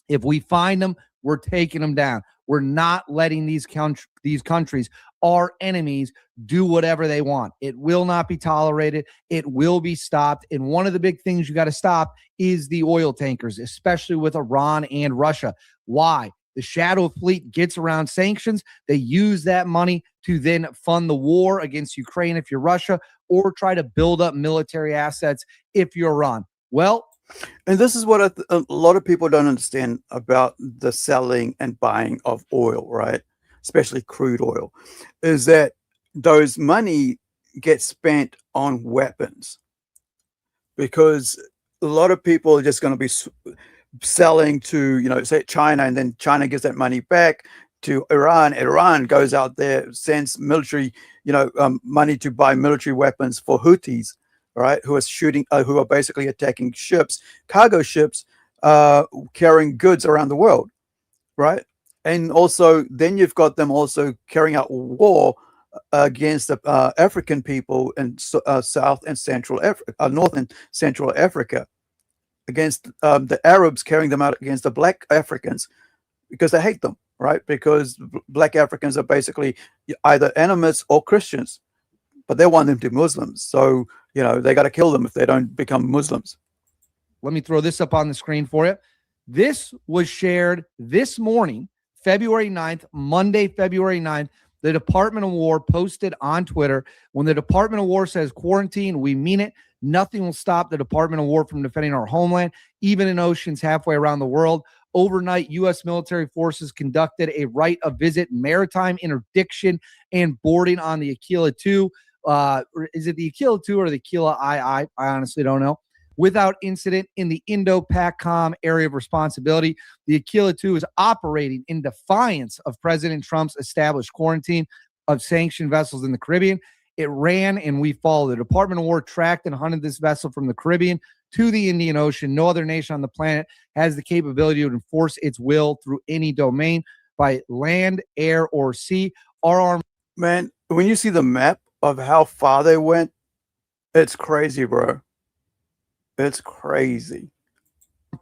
If we find them, we're taking them down. We're not letting these countries, our enemies, do whatever they want. It will not be tolerated. It will be stopped. And one of the big things you got to stop is the oil tankers, especially with Iran and Russia. Why? The shadow fleet gets around sanctions. They use that money to then fund the war against Ukraine if you're Russia, or try to build up military assets if you're Iran. Well, and this is what a lot of people don't understand about the selling and buying of oil, right? Especially crude oil, is that those money gets spent on weapons, because a lot of people are just going to be selling to, say China, and then China gives that money back to Iran. Iran goes out there, sends military, money to buy military weapons for Houthis, right? Who are basically attacking ships, cargo ships, carrying goods around the world, right? And also, then you've got them also carrying out war against the African people in South and Central Africa, North and Central Africa, against the Arabs, carrying them out against the Black Africans, because they hate them, right? Because Black Africans are basically either animists or Christians, but they want them to be Muslims. So, they got to kill them if they don't become Muslims. Let me throw this up on the screen for you. This was shared this morning, February 9th, Monday, February 9th. The Department of War posted on Twitter, when the Department of War says quarantine, we mean it. Nothing will stop the Department of War from defending our homeland, even in oceans halfway around the world. Overnight, U.S. military forces conducted a right of visit, maritime interdiction, and boarding on the Aquila 2. Is it the Aquila 2 or the Aquila II? I honestly don't know. Without incident in the Indo-PACOM area of responsibility. The Aquila 2 is operating in defiance of President Trump's established quarantine of sanctioned vessels in the Caribbean. It ran and we followed. The Department of War tracked and hunted this vessel from the Caribbean to the Indian Ocean. No other nation on the planet has the capability to enforce its will through any domain by land, air, or sea. Man, when you see the map of how far they went, it's crazy, bro. It's crazy.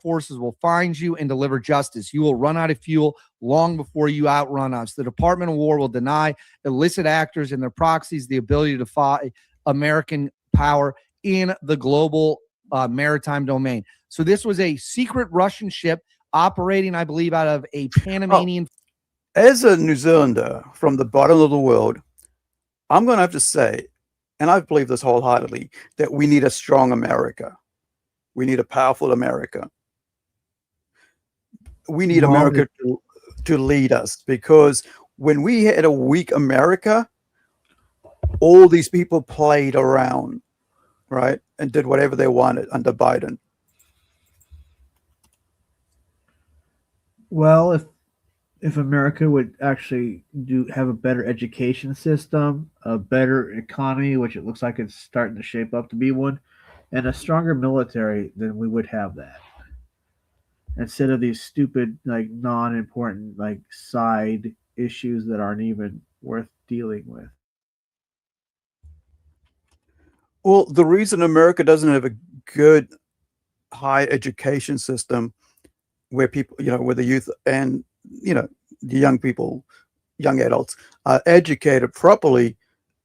Forces will find you and deliver justice. You will run out of fuel long before you outrun us. The Department of War will deny illicit actors and their proxies the ability to defy American power in the global maritime domain. So this was a secret Russian ship operating, I believe, out of a Panamanian. As a New Zealander from the bottom of the world, I'm going to have to say, and I believe this wholeheartedly, that we need a strong America. We need a powerful America. We need America to lead us, because when we had a weak America, all these people played around, right? And did whatever they wanted under Biden. Well, if America would actually have a better education system, a better economy, which it looks like it's starting to shape up to be one, and a stronger military, then we would have that. Instead of these stupid, non-important, side issues that aren't even worth dealing with. Well, the reason America doesn't have a good high education system where people, where the youth and, the young people, young adults are educated properly,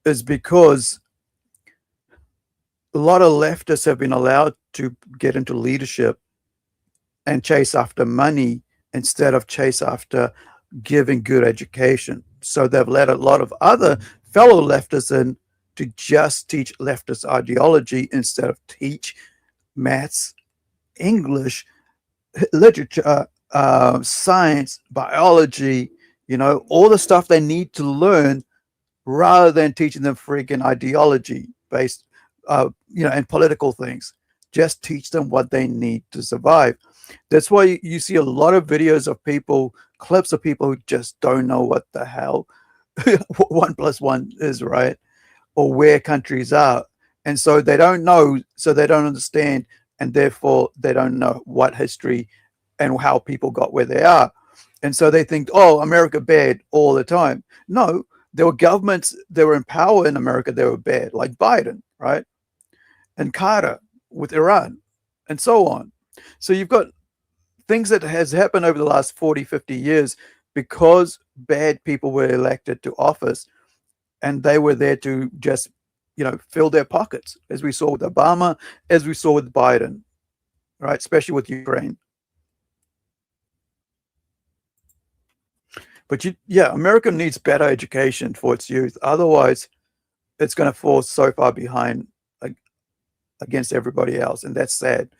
is because a lot of leftists have been allowed to get into leadership and chase after money instead of chase after giving good education. So they've let a lot of other fellow leftists in to just teach leftist ideology instead of teach maths, English, literature, science, biology, all the stuff they need to learn, rather than teaching them freaking ideology based, and political things. Just teach them what they need to survive. That's why you see a lot of videos of people, clips of people who just don't know what the hell 1+1 is, right? Or where countries are. And so they don't know, so they don't understand, and therefore they don't know what history and how people got where they are. And so they think, oh, America bad all the time. No, there were governments that were in power in America that were bad, like Biden, right? And Carter with Iran, and so on. So you've got things that has happened over the last 40, 50 years because bad people were elected to office, and they were there to just, fill their pockets, as we saw with Obama, as we saw with Biden, right? Especially with Ukraine. But America needs better education for its youth. Otherwise, it's going to fall so far behind against everybody else, and that's sad.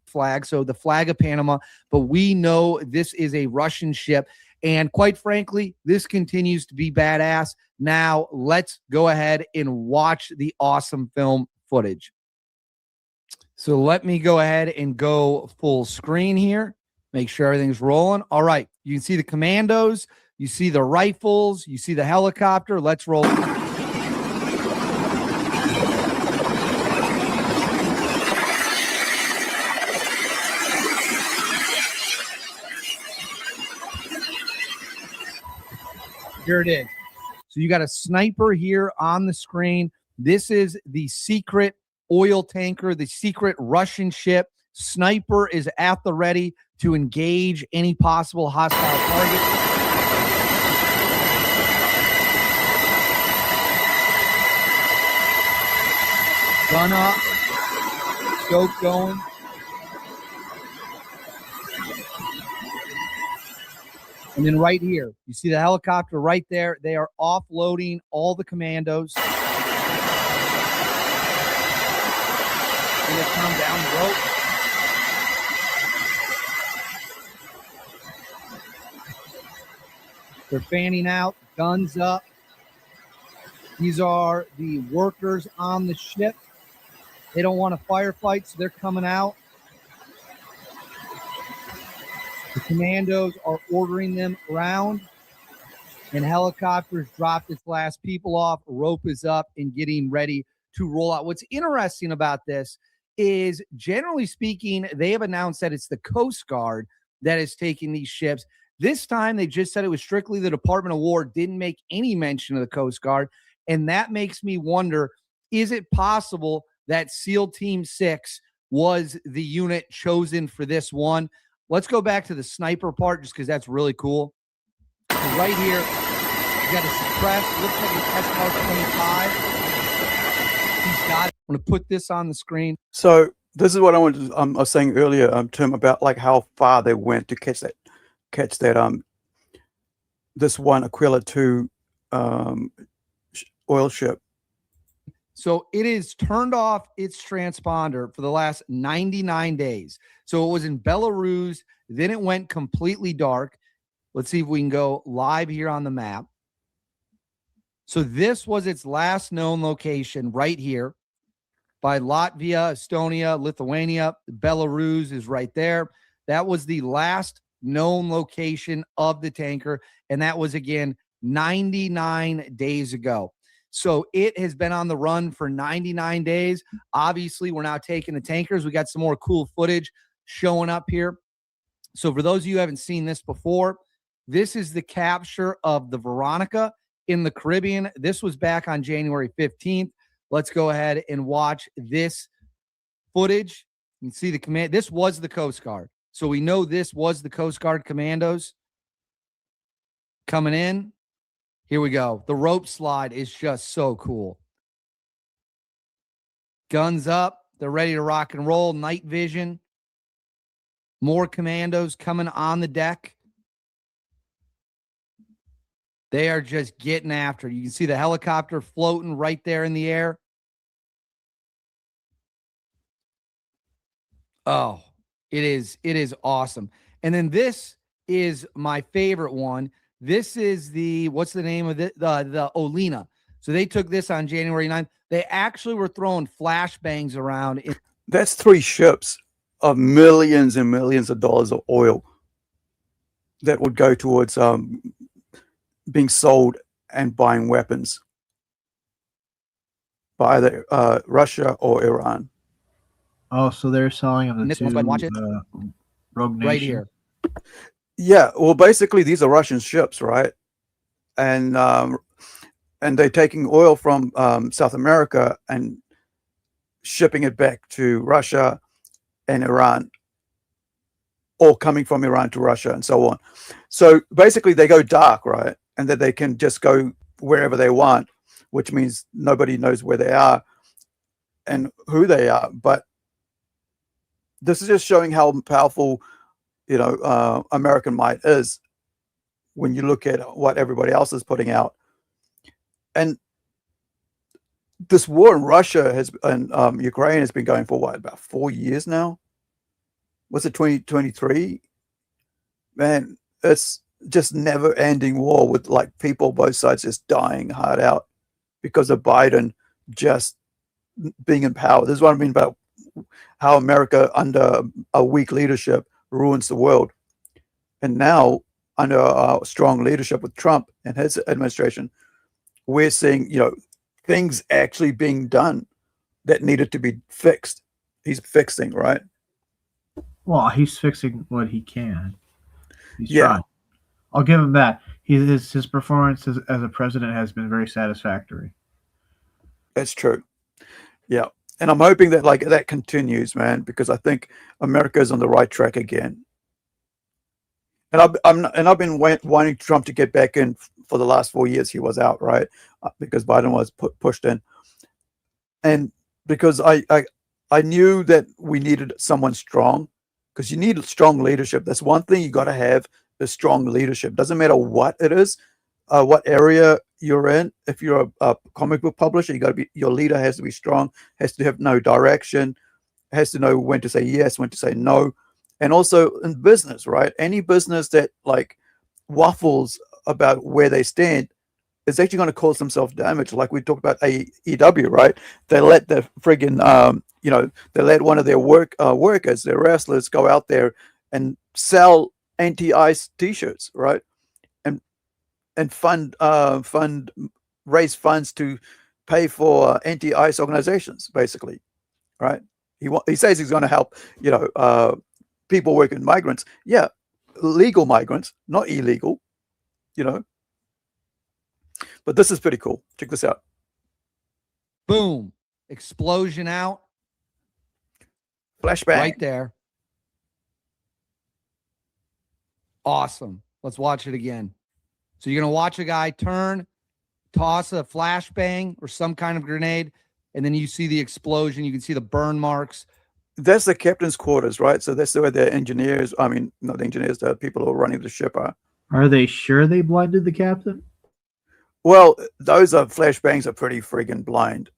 Flag, so the flag of Panama, but we know this is a Russian ship, and quite frankly, this continues to be badass. Now, let's go ahead and watch the awesome film footage. So let me go ahead and go full screen here. Make sure everything's rolling. All right. You can see the commandos. You see the rifles. You see the helicopter. Let's roll. Here it is. So you got a sniper here on the screen. This is the secret oil tanker, the secret Russian ship. Sniper is at the ready to engage any possible hostile target. Gun up. Scope going. And then right here, you see the helicopter right there. They are offloading all the commandos. And they come down the rope. They're fanning out, guns up. These are the workers on the ship. They don't want to firefight, so they're coming out. The commandos are ordering them around, and helicopters dropped its last people off. Rope is up and getting ready to roll out. What's interesting about this is, generally speaking, they have announced that it's the Coast Guard that is taking these ships. This time, they just said it was strictly the Department of War, didn't make any mention of the Coast Guard. And that makes me wonder, is it possible that SEAL Team 6 was the unit chosen for this one? Let's go back to the sniper part just because that's really cool. So right here, you got a suppress. Looks like an SR-25. He's got it. I'm going to put this on the screen. So this is what I wanted to, I was saying earlier, Tim, about like how far they went to catch that this one Aquila 2 oil ship. So it is turned off its transponder for the last 99 days. So it was in Belarus. Then it went completely dark. Let's see if we can go live here on the map. So this was its last known location right here by Latvia, Estonia, Lithuania. Belarus is right there. That was the last known location of the tanker. And that was, again, 99 days ago. So it has been on the run for 99 days. Obviously, we're now taking the tankers. We got some more cool footage showing up here. So for those of you who haven't seen this before, this is the capture of the Veronica in the Caribbean. This was back on January 15th. Let's go ahead and watch this footage. You can see the command. This was the Coast Guard. So we know this was the Coast Guard commandos coming in. Here we go. The rope slide is just so cool. Guns up. They're ready to rock and roll. Night vision. More commandos coming on the deck. They are just getting after it. You can see the helicopter floating right there in the air. Oh, it is awesome. And then this is my favorite one. This is what's the name of it? The Olena. So they took this on January 9th. They actually were throwing flashbangs around. That's 3 ships of millions and millions of dollars of oil that would go towards being sold and buying weapons by either Russia or Iran. Oh, so they're selling them this to one's watch it. Rogue Nation. Right here. Yeah, well, basically these are Russian ships, right? And they're taking oil from South America and shipping it back to Russia and Iran, or coming from Iran to Russia and so on. So basically they go dark, right? And that they can just go wherever they want, which means nobody knows where they are and who they are. But this is just showing how powerful, American might is when you look at what everybody else is putting out. And this war in Russia and Ukraine has been going for what, about 4 years now? Was it 2023? Man, it's just never ending war with like people both sides just dying hard out because of Biden just being in power. This is what I mean about how America under a weak leadership ruins the world. And now under strong leadership with Trump and his administration, we're seeing, things actually being done that needed to be fixed. He's fixing, right? Well, he's fixing what he can. He's Yeah. trying. I'll give him that. His performance as a president has been very satisfactory. That's true. Yeah. And I'm hoping that that continues, man, because I think America is on the right track again. And I've been wanting Trump to get back in for the last 4 years. He was out, right? Because Biden was pushed in. And because I knew that we needed someone strong, because you need strong leadership. That's one thing you got to have, is strong leadership. Doesn't matter what it is, what area you're in. If you're a comic book publisher, your leader has to be strong, has to have no direction, has to know when to say yes, when to say no. And also in business, right? Any business that waffles about where they stand is actually going to cause themselves damage. Like we talked about AEW, right? They let the friggin' they let one of their workers, their wrestlers, go out there and sell anti-ice T-shirts, right? And raise funds to pay for anti-ice organizations, basically, right? He says he's going to help, people working migrants. Yeah, legal migrants, not illegal, But this is pretty cool. Check this out. Boom. Explosion out. Flashbang. Right there. Awesome. Let's watch it again. So you're going to watch a guy turn, toss a flashbang or some kind of grenade, and then you see the explosion. You can see the burn marks. That's the captain's quarters, right? So that's where the engineers, not the engineers, the people who are running the ship are. Are they sure they blinded the captain? Well, those flashbangs are pretty friggin' blind.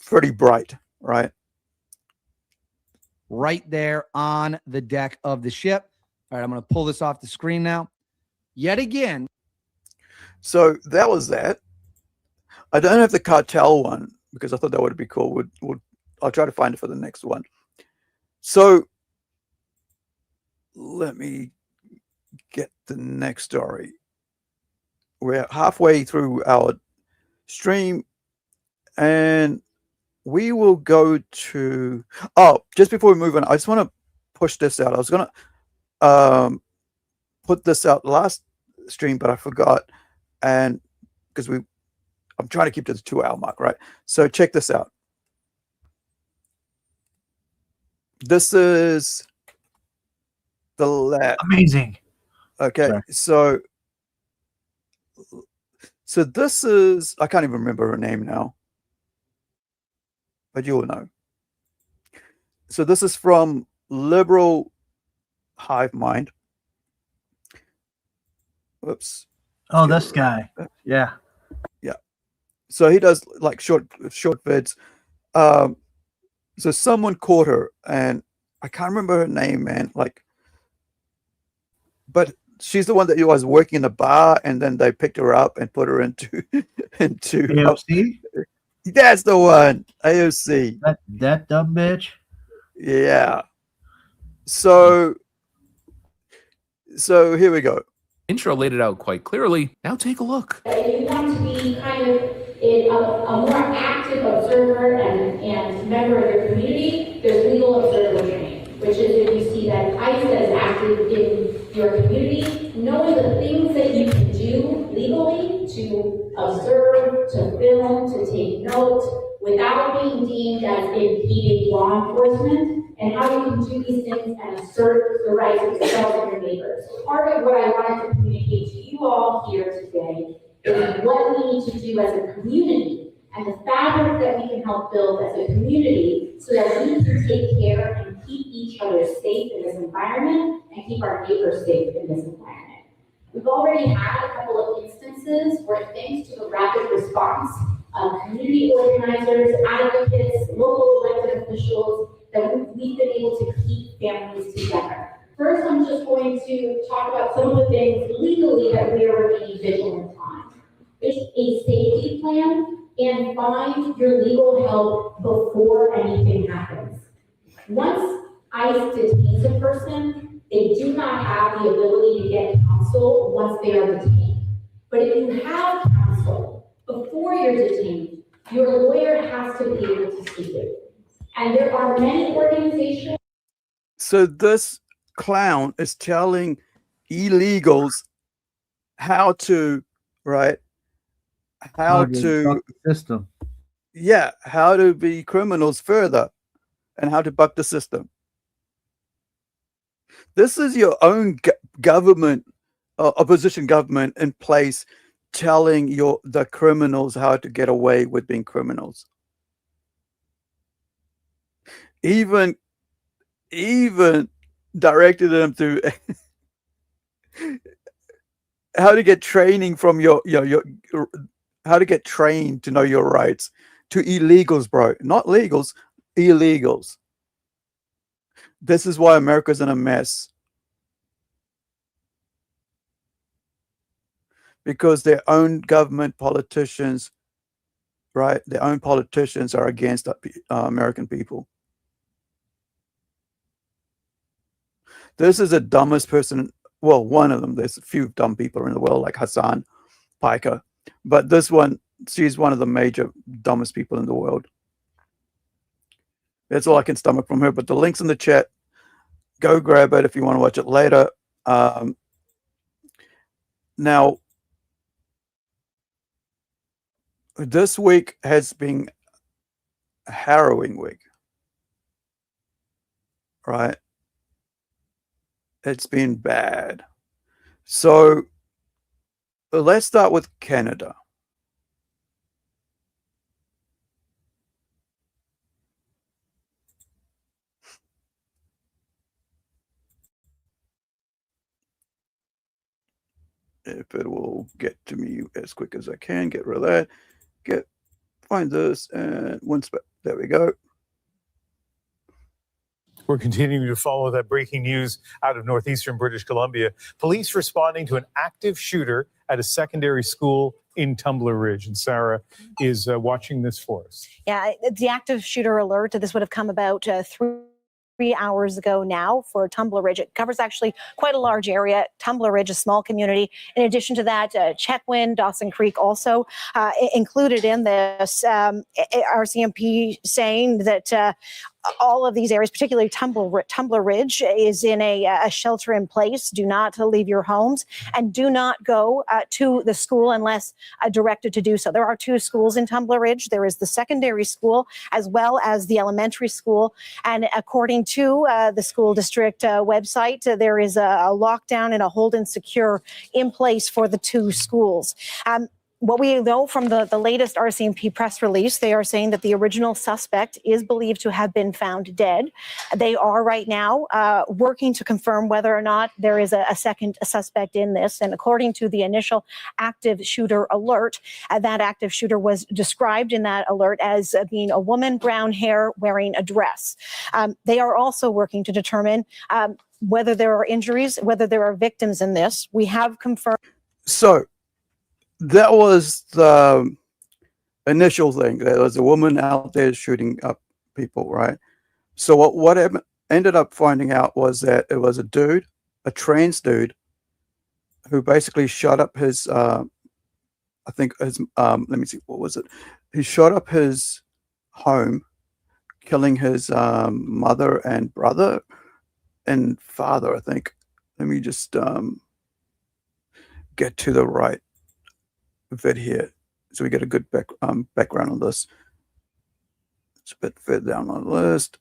Pretty bright, right? Right there on the deck of the ship. All right, I'm going to pull this off the screen now. Yet again. So that was that. I don't have the cartel one because I thought that would be cool. I'll try to find it for the next one. So let me get the next story. We're halfway through our stream and we will go to, just before we move on, I just want to push this out. I was going to put this out last stream, but I forgot. And because I'm trying to keep to the 2 hour mark, right? So check this out. This is the lab. Amazing. Okay. Sorry. So this is, I can't even remember her name now, but you will know. So this is from liberal hive mind. Whoops. Oh, this guy. Yeah. Yeah. So he does like short vids. So someone caught her, and I can't remember her name, man. Like, but she's the one that was working in a bar, and then they picked her up and put her into AOC? That's the one. AOC. That dumb bitch. Yeah. So here we go. Intro laid it out quite clearly. Now take a look. If you want to be kind of a more active observer and member of your community, there's legal observer training, which is if you see that ICE is active in your community, knowing the things that you can do legally to observe, to film, to take note, without being deemed as impeding law enforcement, and how you can do these things and assert the rights of yourself and your neighbors. So part of what I wanted to communicate to you all here today is what we need to do as a community and the fabric that we can help build as a community so that we can take care and keep each other safe in this environment and keep our neighbors safe in this environment. We've already had a couple of instances where, thanks to the rapid response of community organizers, advocates, local elected officials, that we've been able to keep families together. First, I'm just going to talk about some of the things legally that we are remaining vigilant on. There's a safety plan, and find your legal help before anything happens. Once ICE detains a person, they do not have the ability to get counsel once they are detained. But if you have counsel before you're detained, your lawyer has to be able to speak it. And there are many organizations. So this clown is telling illegals how to, right? How to system. Yeah, how to be criminals further and how to buck the system. This is your own government, opposition government in place telling the criminals how to get away with being criminals. Even directed them to how to get training from your how to get trained to know your rights to illegals, bro. Not legals, illegals. This is why America's in a mess. Because their own government politicians, right? Their own politicians are against American people. This is the dumbest person. Well, one of them. There's a few dumb people in the world, like Hassan Piker. But this one, she's one of the major dumbest people in the world. That's all I can stomach from her. But the link's in the chat. Go grab it if you want to watch it later. Now, this week has been a harrowing week, right? It's been bad. So let's start with Canada. If it will get to me as quick as I can, get rid of that. Find this and one spot. There we go. We're continuing to follow that breaking news out of northeastern British Columbia. Police responding to an active shooter at a secondary school in Tumbler Ridge. And Sarah is watching this for us. Yeah, the active shooter alert, this would have come about 3 hours ago now for Tumbler Ridge. It covers actually quite a large area. Tumbler Ridge, a small community. In addition to that, Chetwynd, Dawson Creek also included in this. RCMP saying that all of these areas, particularly Tumbler Ridge, is in a shelter in place. Do not leave your homes and do not go to the school unless directed to do so. There are 2 schools in Tumbler Ridge. There is the secondary school as well as the elementary school. And according to the school district website, there is a lockdown and a hold and secure in place for the 2 schools. What we know from the latest RCMP press release, they are saying that the original suspect is believed to have been found dead. They are right now working to confirm whether or not there is a second suspect in this. And according to the initial active shooter alert, that active shooter was described in that alert as being a woman, brown hair, wearing a dress. They are also working to determine whether there are injuries, whether there are victims in this. We have confirmed. So that was the initial thing. There was a woman out there shooting up people, right? So what ended up finding out was that it was a dude, a trans dude, who basically shot up his, I think his, let me see, what was it? He shot up his home, killing his mother and brother and father, I think. Let me just get to the right vid here, so we get a good background on this. It's a bit further down on the list.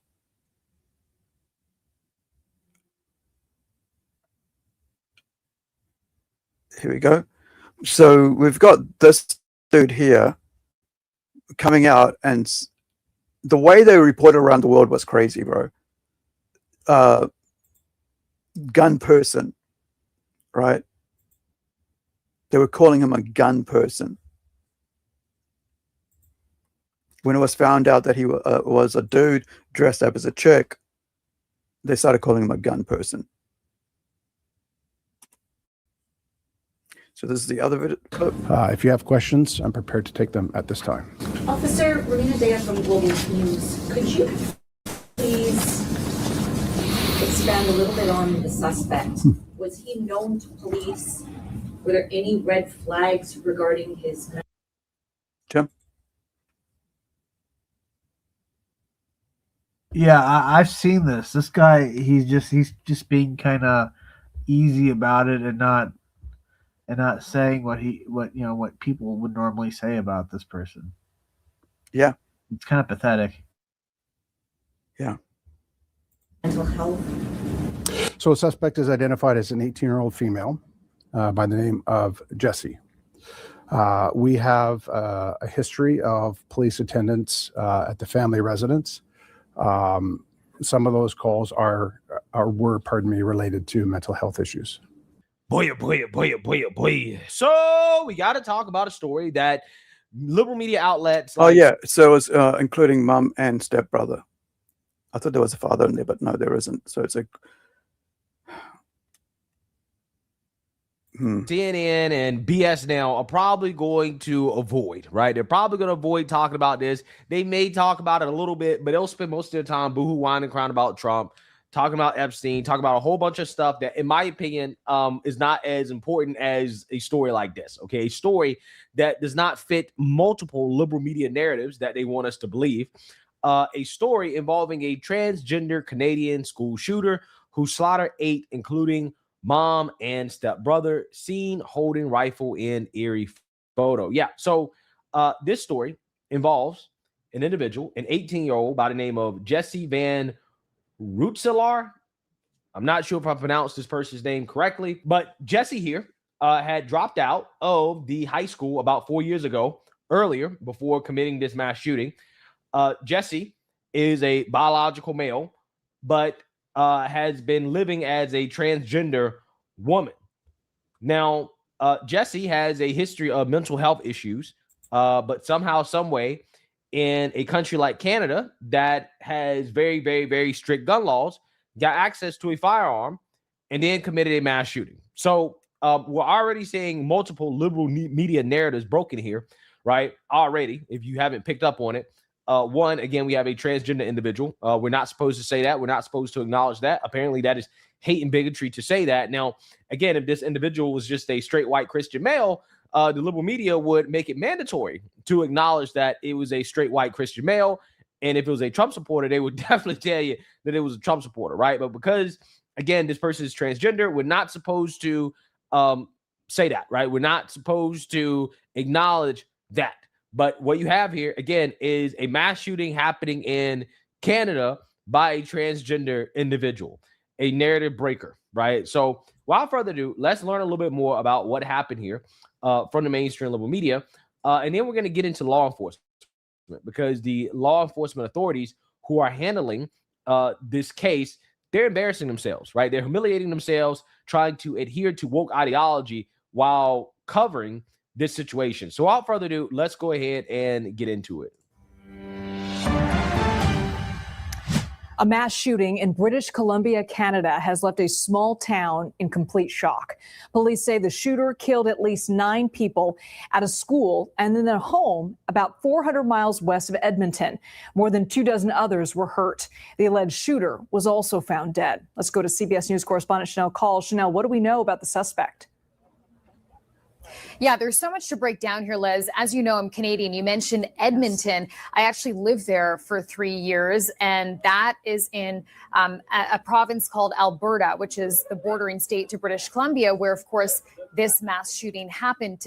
Here we go. So we've got this dude here coming out, and the way they reported around the world was crazy, bro. Gun person, right? They were calling him a gun person. When it was found out that he was a dude dressed up as a chick, they started calling him a gun person. So this is the other video clip. If you have questions, I'm prepared to take them at this time. Officer Romina Dea from Global News, could you please expand a little bit on the suspect? Was he known to police? Were there any red flags regarding his? Tim? Yeah, I've seen this. This guy, he's just being kind of easy about it and not saying what people would normally say about this person. Yeah, it's kind of pathetic. Yeah. Mental health. So a suspect is identified as an 18-year-old female by the name of Jessie. We have a history of police attendance at the family residence. Some of those calls were related to mental health issues. Boy. So we got to talk about a story that liberal media outlets. Oh yeah, so it was including mum and stepbrother. I thought there was a father in there, but no, there isn't. So it's a CNN and BS Now are probably going to avoid, right? They're probably going to avoid talking about this. They may talk about it a little bit, but they'll spend most of their time boohoo, whining, and crying about Trump, talking about Epstein, talking about a whole bunch of stuff that, in my opinion, is not as important as a story like this, okay? A story that does not fit multiple liberal media narratives that they want us to believe. A story involving a transgender Canadian school shooter who slaughtered 8, including mom and stepbrother, seen holding rifle in eerie photo. Yeah, so this story involves an individual, an 18-year-old by the name of Jesse Van Rootselaar. I'm not sure if I pronounced this person's name correctly, but Jesse here had dropped out of the high school about 4 years ago, earlier, before committing this mass shooting. Jesse is a biological male, but has been living as a transgender woman. Now, Jesse has a history of mental health issues, but somehow, some way, in a country like Canada that has very, very, very strict gun laws, got access to a firearm and then committed a mass shooting. So we're already seeing multiple liberal media narratives broken here, right? Already, if you haven't picked up on it. One, again, we have a transgender individual. We're not supposed to say that. We're not supposed to acknowledge that. Apparently, that is hate and bigotry to say that. Now, again, if this individual was just a straight white Christian male, the liberal media would make it mandatory to acknowledge that it was a straight white Christian male. And if it was a Trump supporter, they would definitely tell you that it was a Trump supporter, right? But because, again, this person is transgender, we're not supposed to say that, right? We're not supposed to acknowledge that. But what you have here, again, is a mass shooting happening in Canada by a transgender individual, a narrative breaker, right? So without further ado, let's learn a little bit more about what happened here from the mainstream level media. And then we're going to get into law enforcement, because the law enforcement authorities who are handling this case, they're embarrassing themselves, right? They're humiliating themselves, trying to adhere to woke ideology while covering this situation. So without further ado, let's go ahead and get into it. A mass shooting in British Columbia, Canada, has left a small town in complete shock. Police say the shooter killed at least 9 people at a school and in a home about 400 miles west of Edmonton. More than 24 others were hurt. The alleged shooter was also found dead. Let's go to CBS News correspondent Chanel Call. Chanel, what do we know about the suspect? Yeah, there's so much to break down here, Liz. As you know, I'm Canadian. You mentioned Edmonton. I actually lived there for 3 years, and that is in a province called Alberta, which is the bordering state to British Columbia, where, of course, this mass shooting happened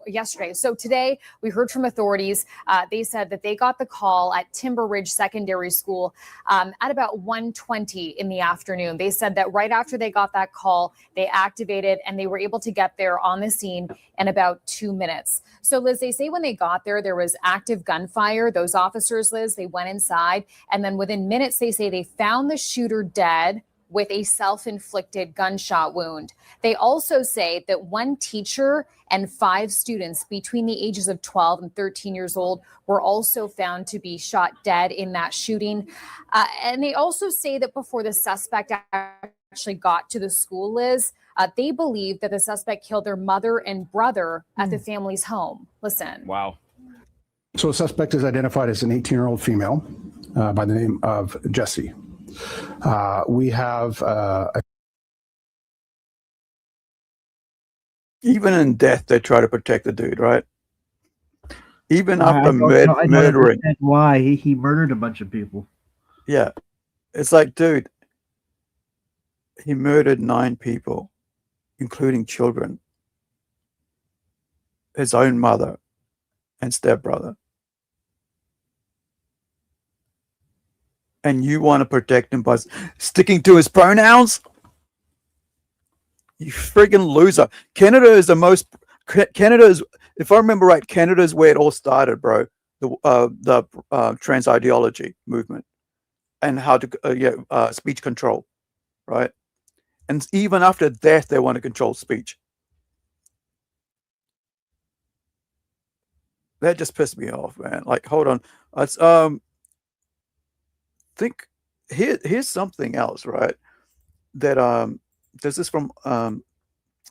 yesterday. So today we heard from authorities. They said that they got the call at Timber Ridge Secondary School at about 1:20 in the afternoon. They said that right after they got that call, they activated and they were able to get there on the scene in about 2 minutes. So, Liz, they say when they got there was active gunfire. Those officers, Liz, they went inside, and then within minutes, they say they found the shooter dead with a self-inflicted gunshot wound. They also say that 1 teacher and 5 students between the ages of 12 and 13 years old were also found to be shot dead in that shooting. And they also say that before the suspect actually got to the school, Liz, they believe that the suspect killed their mother and brother at the family's home. Listen. Wow. So a suspect is identified as an 18-year-old female by the name of Jessie. We have even in death, they try to protect the dude, right? Even after murdering. Why he murdered a bunch of people. Yeah. It's like, dude, he murdered 9 people, including children, his own mother and stepbrother. And you want to protect him by sticking to his pronouns? You friggin' loser. Canada is, if I remember right, Canada is where it all started, bro. The trans ideology movement and how to, speech control, right? And even after death, they want to control speech. That just pissed me off, man. Like, hold on. It's, here's something else, right? That this is from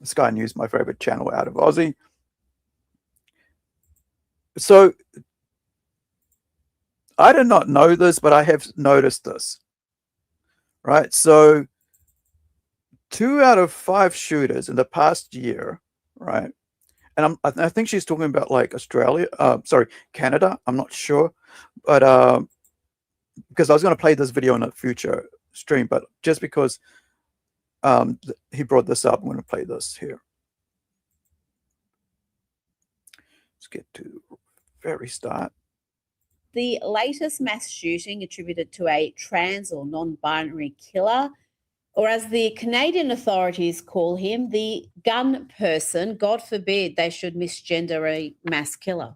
Sky News, my favorite channel out of Aussie. So I did not know this, but I have noticed this, right? So 2 out of 5 shooters in the past year, right? And I think she's talking about like Canada. I'm not sure, but because I was going to play this video in a future stream, but just because he brought this up, I'm going to play this here. Let's get to the very start. The latest mass shooting attributed to a trans or non-binary killer, or as the Canadian authorities call him, the gun person. God forbid they should misgender a mass killer.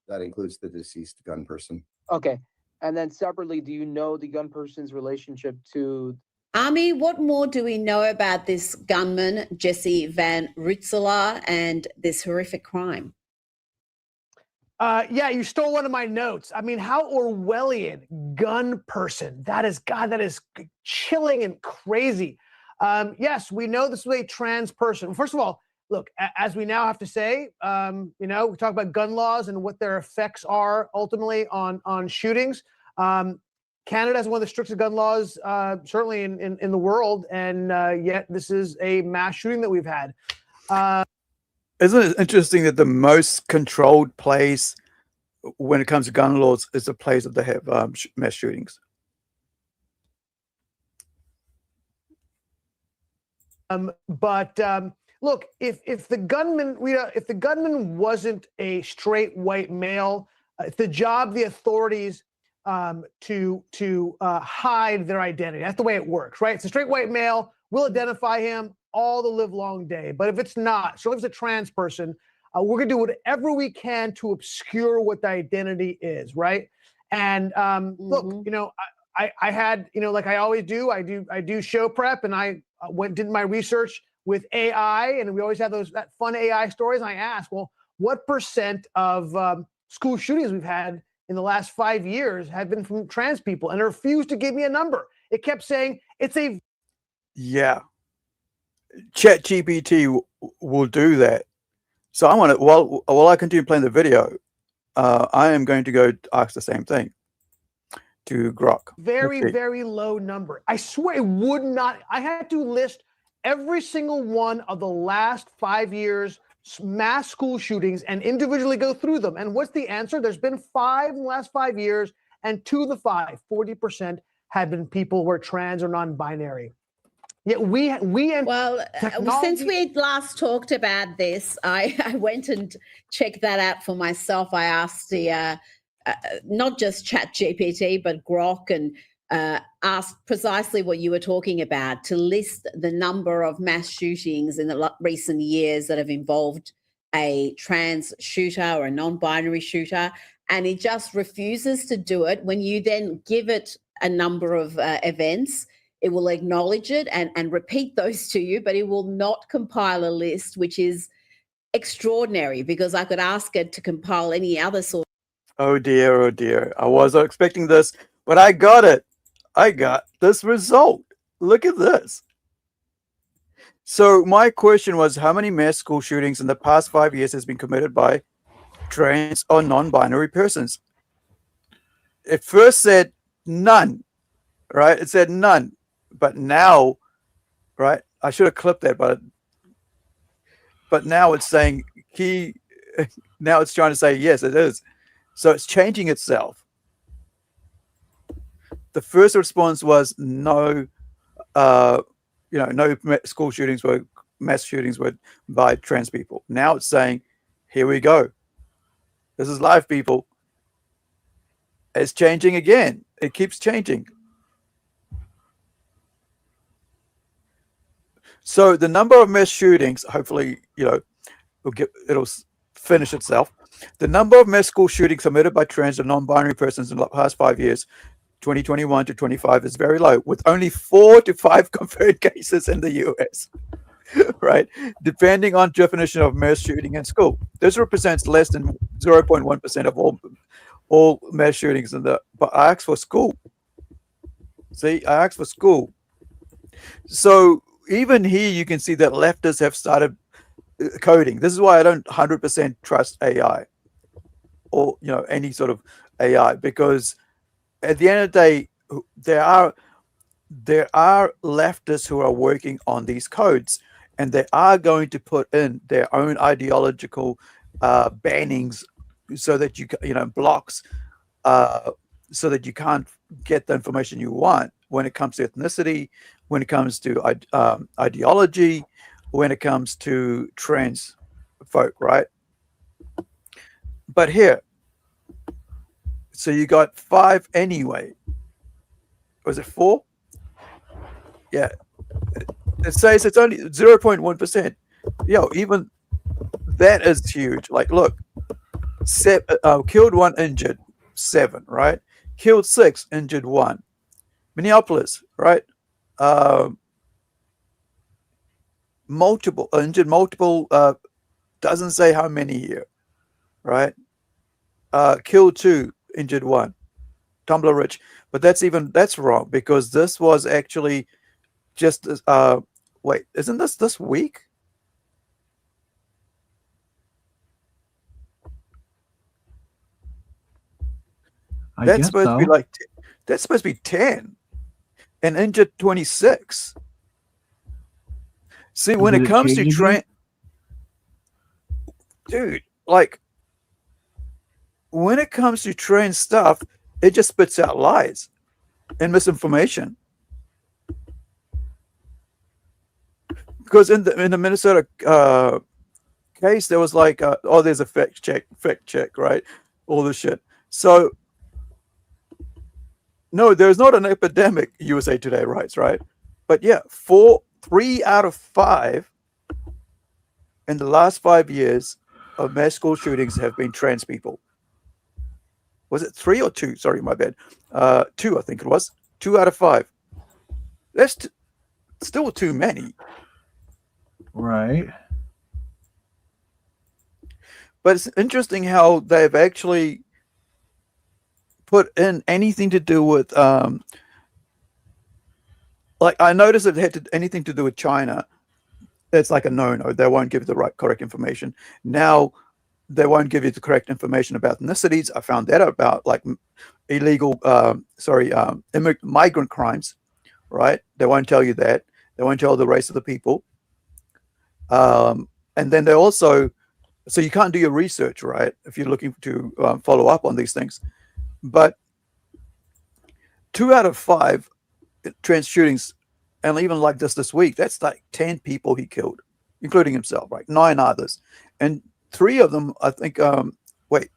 That includes the deceased gun person. Okay. And then separately, do you know the gun person's relationship to... Army, what more do we know about this gunman, Jesse Van Ritselaar, and this horrific crime? Yeah, you stole one of my notes. I mean, how Orwellian, gun person. That is chilling and crazy. Yes, we know this was a trans person. First of all, look, as we now have to say, we talk about gun laws and what their effects are ultimately on shootings. Canada has one of the strictest gun laws, certainly in the world, and yet this is a mass shooting that we've had. Isn't it interesting that the most controlled place when it comes to gun laws is the place that they have mass shootings? Look, if the gunman wasn't a straight white male, it's the job of the authorities to hide their identity. That's the way it works, right? It's a straight white male. we'll identify him all the live long day. But if it's not, so if it's a trans person, we're going to do whatever we can to obscure what the identity is, right? And look, you know, I had, you know, like I always do, I do show prep, and I did my research with AI, and we always have that fun AI stories. And I asked, well, what percent of school shootings we've had in the last 5 years have been from trans people? And it refused to give me a number. It kept saying it's a ChatGPT will do that. So I want to, while I continue playing the video, I am going to go ask the same thing to Grok. very low number. I swear it would not. I had to list every single one of the last 5 years mass school shootings and individually go through them. And what's the answer? There's been 5 in the last 5 years, and 2 of the 5, 40% have been people who are trans or non-binary. Yet since we last talked about this, I went and checked that out for myself. I asked the not just ChatGPT but Grok, and asked precisely what you were talking about, to list the number of mass shootings in the recent years that have involved a trans shooter or a non-binary shooter, and it just refuses to do it. When you then give it a number of events, it will acknowledge it and repeat those to you, but it will not compile a list, which is extraordinary, because I could ask it to compile any other sort. Oh dear. I wasn't expecting this, but I got it. I got this result. Look at this. So my question was, how many mass school shootings in the past 5 years has been committed by trans or non-binary persons? It first said none, right? It said none. But now, right, I should have clipped that, but now it's saying now it's trying to say, yes, it is. So it's changing itself. The first response was no, no school shootings mass shootings were by trans people. Now it's saying, here we go. This is live, people. It's changing again. It keeps changing. So the number of mass shootings, hopefully, it'll finish itself. The number of mass school shootings committed by trans and non-binary persons in the past 5 years, 2021 to 25, is very low, with only 4 to 5 confirmed cases in the US, right? Depending on definition of mass shooting in school. This represents less than 0.1% of all mass shootings but I asked for school. See, I asked for school. So even here, you can see that leftists have started coding. This is why I don't 100% trust AI or any sort of AI, because at the end of the day, there are leftists who are working on these codes, and they are going to put in their own ideological bannings, so that blocks, so that you can't get the information you want when it comes to ethnicity, when it comes to ideology, when it comes to trans folk, right? But here, so you got 5 anyway. Was it 4? Yeah. It says it's only 0.1%. Even that is huge. Like, look, killed 1, injured 7, right? Killed 6, injured 1. Minneapolis, right? Injured multiple, doesn't say how many here, right? Killed 2, injured 1. Tumbler Ridge. But that's wrong, because this was actually just wait, isn't this week? That's supposed to be that's supposed to be 10 and injured 26. See, when it comes to dude, like, when it comes to trans stuff, it just spits out lies and misinformation. Because in the Minnesota case, there was like, there's a fact check, right? All this shit. So, no, there's not an epidemic, USA Today writes, right? But yeah, 4 3 out of 5 in the last 5 years of mass school shootings have been trans people. Was it 3 or 2? Sorry, my bad. 2, I think it was. 2 out of 5. That's still too many. Right. But it's interesting how they've actually put in anything to do with, like I noticed it had anything to do with China. It's like a no-no. They won't give you the correct information. Now they won't give you the correct information about ethnicities. I found that out about like illegal, migrant crimes, right? They won't tell you that. They won't tell the race of the people. And then they also, so you can't do your research, right? If you're looking to follow up on these things. But 2 out of 5 trans shootings, and even like this week, that's like 10 people he killed, including himself, right? 9 others. And 3 of them, I think, I think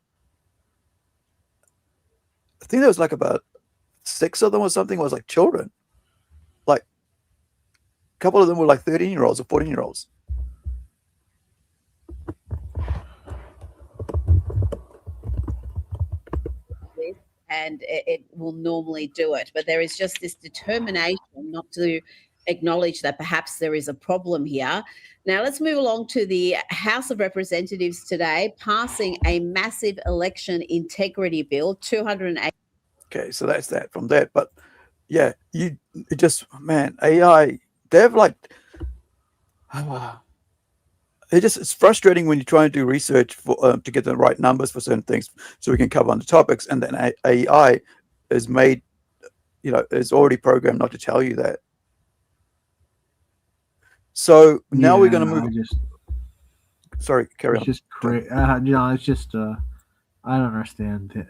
there was like about 6 of them or something was like children. Like a couple of them were like 13-year-olds or 14-year-olds. And it will normally do it. But there is just this determination not to acknowledge that perhaps there is a problem here. Now, let's move along to the House of Representatives today, passing a massive election integrity bill, 208. Okay, so that's that from that. But yeah, it just, man, AI, they've like, it's frustrating when you try and do research for to get the right numbers for certain things so we can cover on the topics, and then AI is made, is already programmed not to tell you that. So now we're going to move. Sorry, carry on. It's just crazy. It's just I don't understand it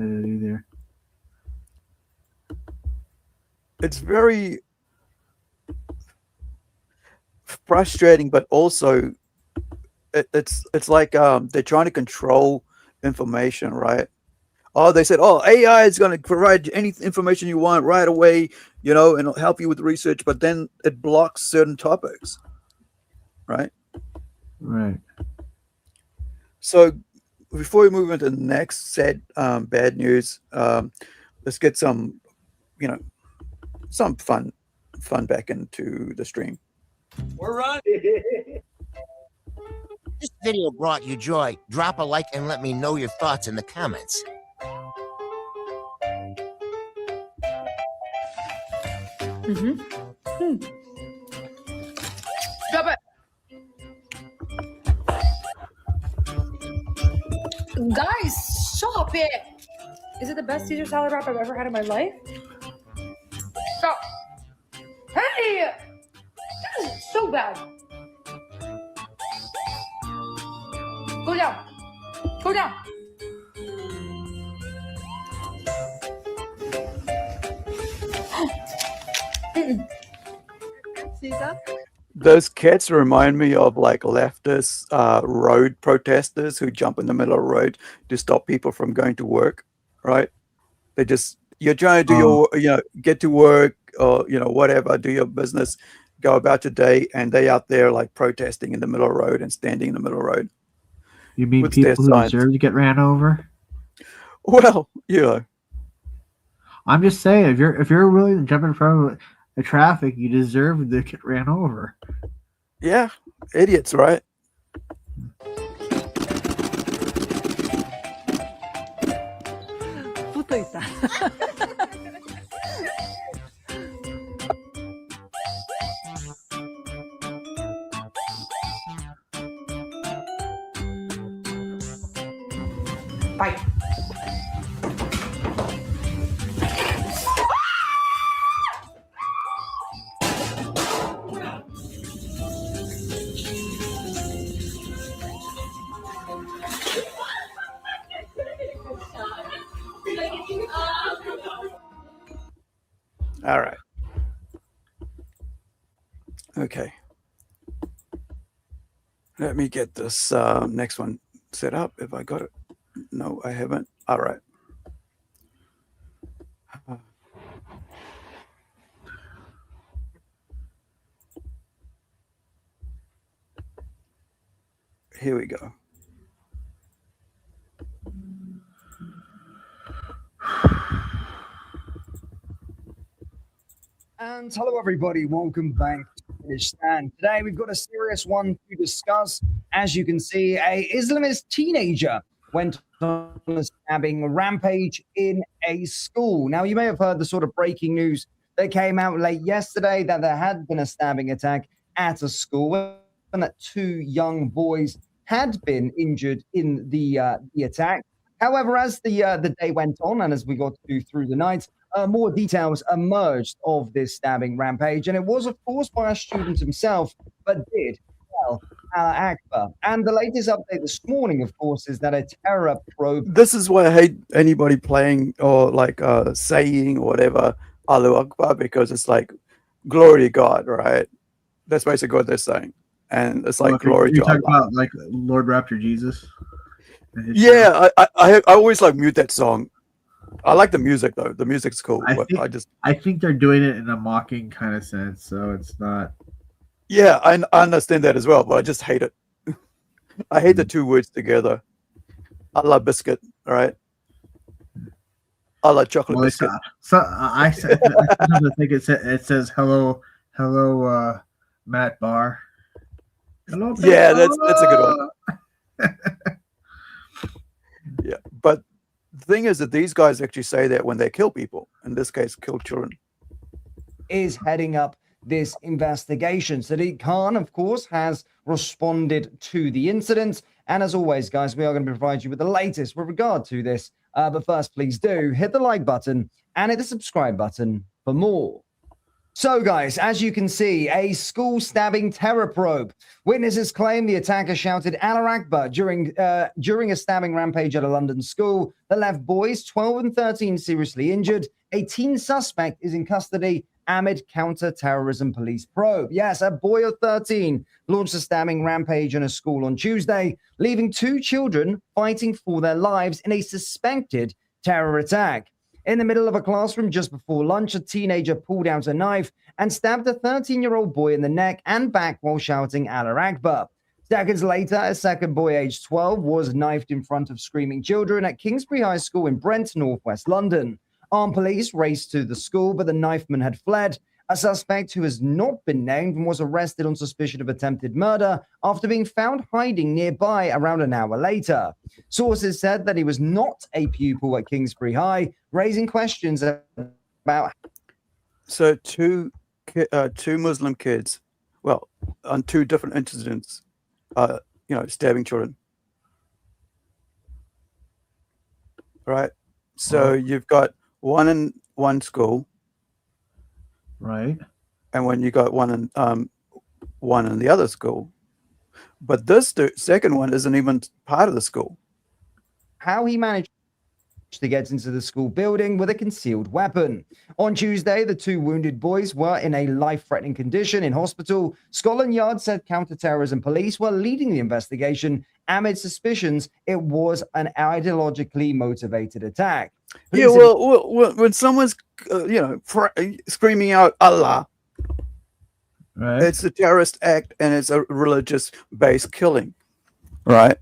either. It's very frustrating, but also it's like they're trying to control information, right? Oh, they said, AI is going to provide any information you want right away, and it'll help you with research, but then it blocks certain topics, right? Right. So before we move into the next sad bad news, let's get some some fun back into the stream. We're running. This video brought you joy. Drop a like and let me know your thoughts in the comments. Drop it. Guys, stop it. Is it the best Caesar salad wrap I've ever had in my life? Stop. Hey! This is so bad. Go down. Go down. Caesar? Those cats remind me of like leftist road protesters who jump in the middle of the road to stop people from going to work, right? You're trying to do your, get to work or, whatever, do your business, go about your day, and they out there like protesting in the middle of the road and standing in the middle of the road. You mean people who deserve to get ran over? Well, I'm just saying, if you're willing to jump in front of the traffic, you deserve to get ran over. Yeah, idiots, right? Bye. All right. Okay. Let me get this next one set up. If I got it. No, I haven't. All right. Here we go. And hello, everybody. Welcome back to British Stand. Today, we've got a serious one to discuss. As you can see, a Islamist teenager went on a stabbing rampage in a school. Now, you may have heard the sort of breaking news that came out late yesterday that there had been a stabbing attack at a school and that 2 young boys had been injured in the attack. However, as the day went on and as we got through the night, more details emerged of this stabbing rampage, and it was, of course, by a student himself, but did tell Allah Akbar. And the latest update this morning, of course, is that a terror probe. This is why I hate anybody playing or like saying or whatever Allahu Akbar, because it's like glory to God, right? That's basically what they're saying, and it's like glory to You're talking Allah. about like Lord Raptor Jesus. Yeah, I always like mute that song. I like the music though. The music's cool. I think they're doing it in a mocking kind of sense, so it's not. Yeah, I understand that as well, but I just hate it. I hate the 2 words together. Allah biscuit, right? Allah chocolate biscuit. I think it says hello, Matt Barr. Hello. Yeah, that's a good one. Yeah, but the thing is that these guys actually say that when they kill people. In this case, kill children. Is heading up this investigation. Sadiq Khan, of course, has responded to the incident. And as always, guys, we are going to provide you with the latest with regard to this. But first, please do hit the like button and hit the subscribe button for more. So, guys, as you can see, a school stabbing terror probe. Witnesses claim the attacker shouted Allah Akbar during a stabbing rampage at a London school that left boys 12 and 13 seriously injured. A teen suspect is in custody amid counter-terrorism police probe. Yes, a boy of 13 launched a stabbing rampage in a school on Tuesday, leaving 2 children fighting for their lives in a suspected terror attack. In the middle of a classroom just before lunch, a teenager pulled out a knife and stabbed a 13-year-old boy in the neck and back while shouting Allah Akbar. Seconds later, a second boy aged 12 was knifed in front of screaming children at Kingsbury High School in Brent, northwest London. Armed police raced to the school, but the knifeman had fled. A suspect who has not been named was arrested on suspicion of attempted murder after being found hiding nearby around an hour later. Sources said that he was not a pupil at Kingsbury High, raising questions about. So 2 Muslim kids, well, on 2 different incidents, stabbing children. Right. So you've got one in one school. Right. And when you got one in the other school. But this second one isn't even part of the school. How he managed to get into the school building with a concealed weapon. On Tuesday, the 2 wounded boys were in a life-threatening condition in hospital. Scotland Yard said counter-terrorism police were leading the investigation amid suspicions it was an ideologically motivated attack. Yeah, well, when someone's screaming out Allah, right, it's a terrorist act and it's a religious-based killing, right?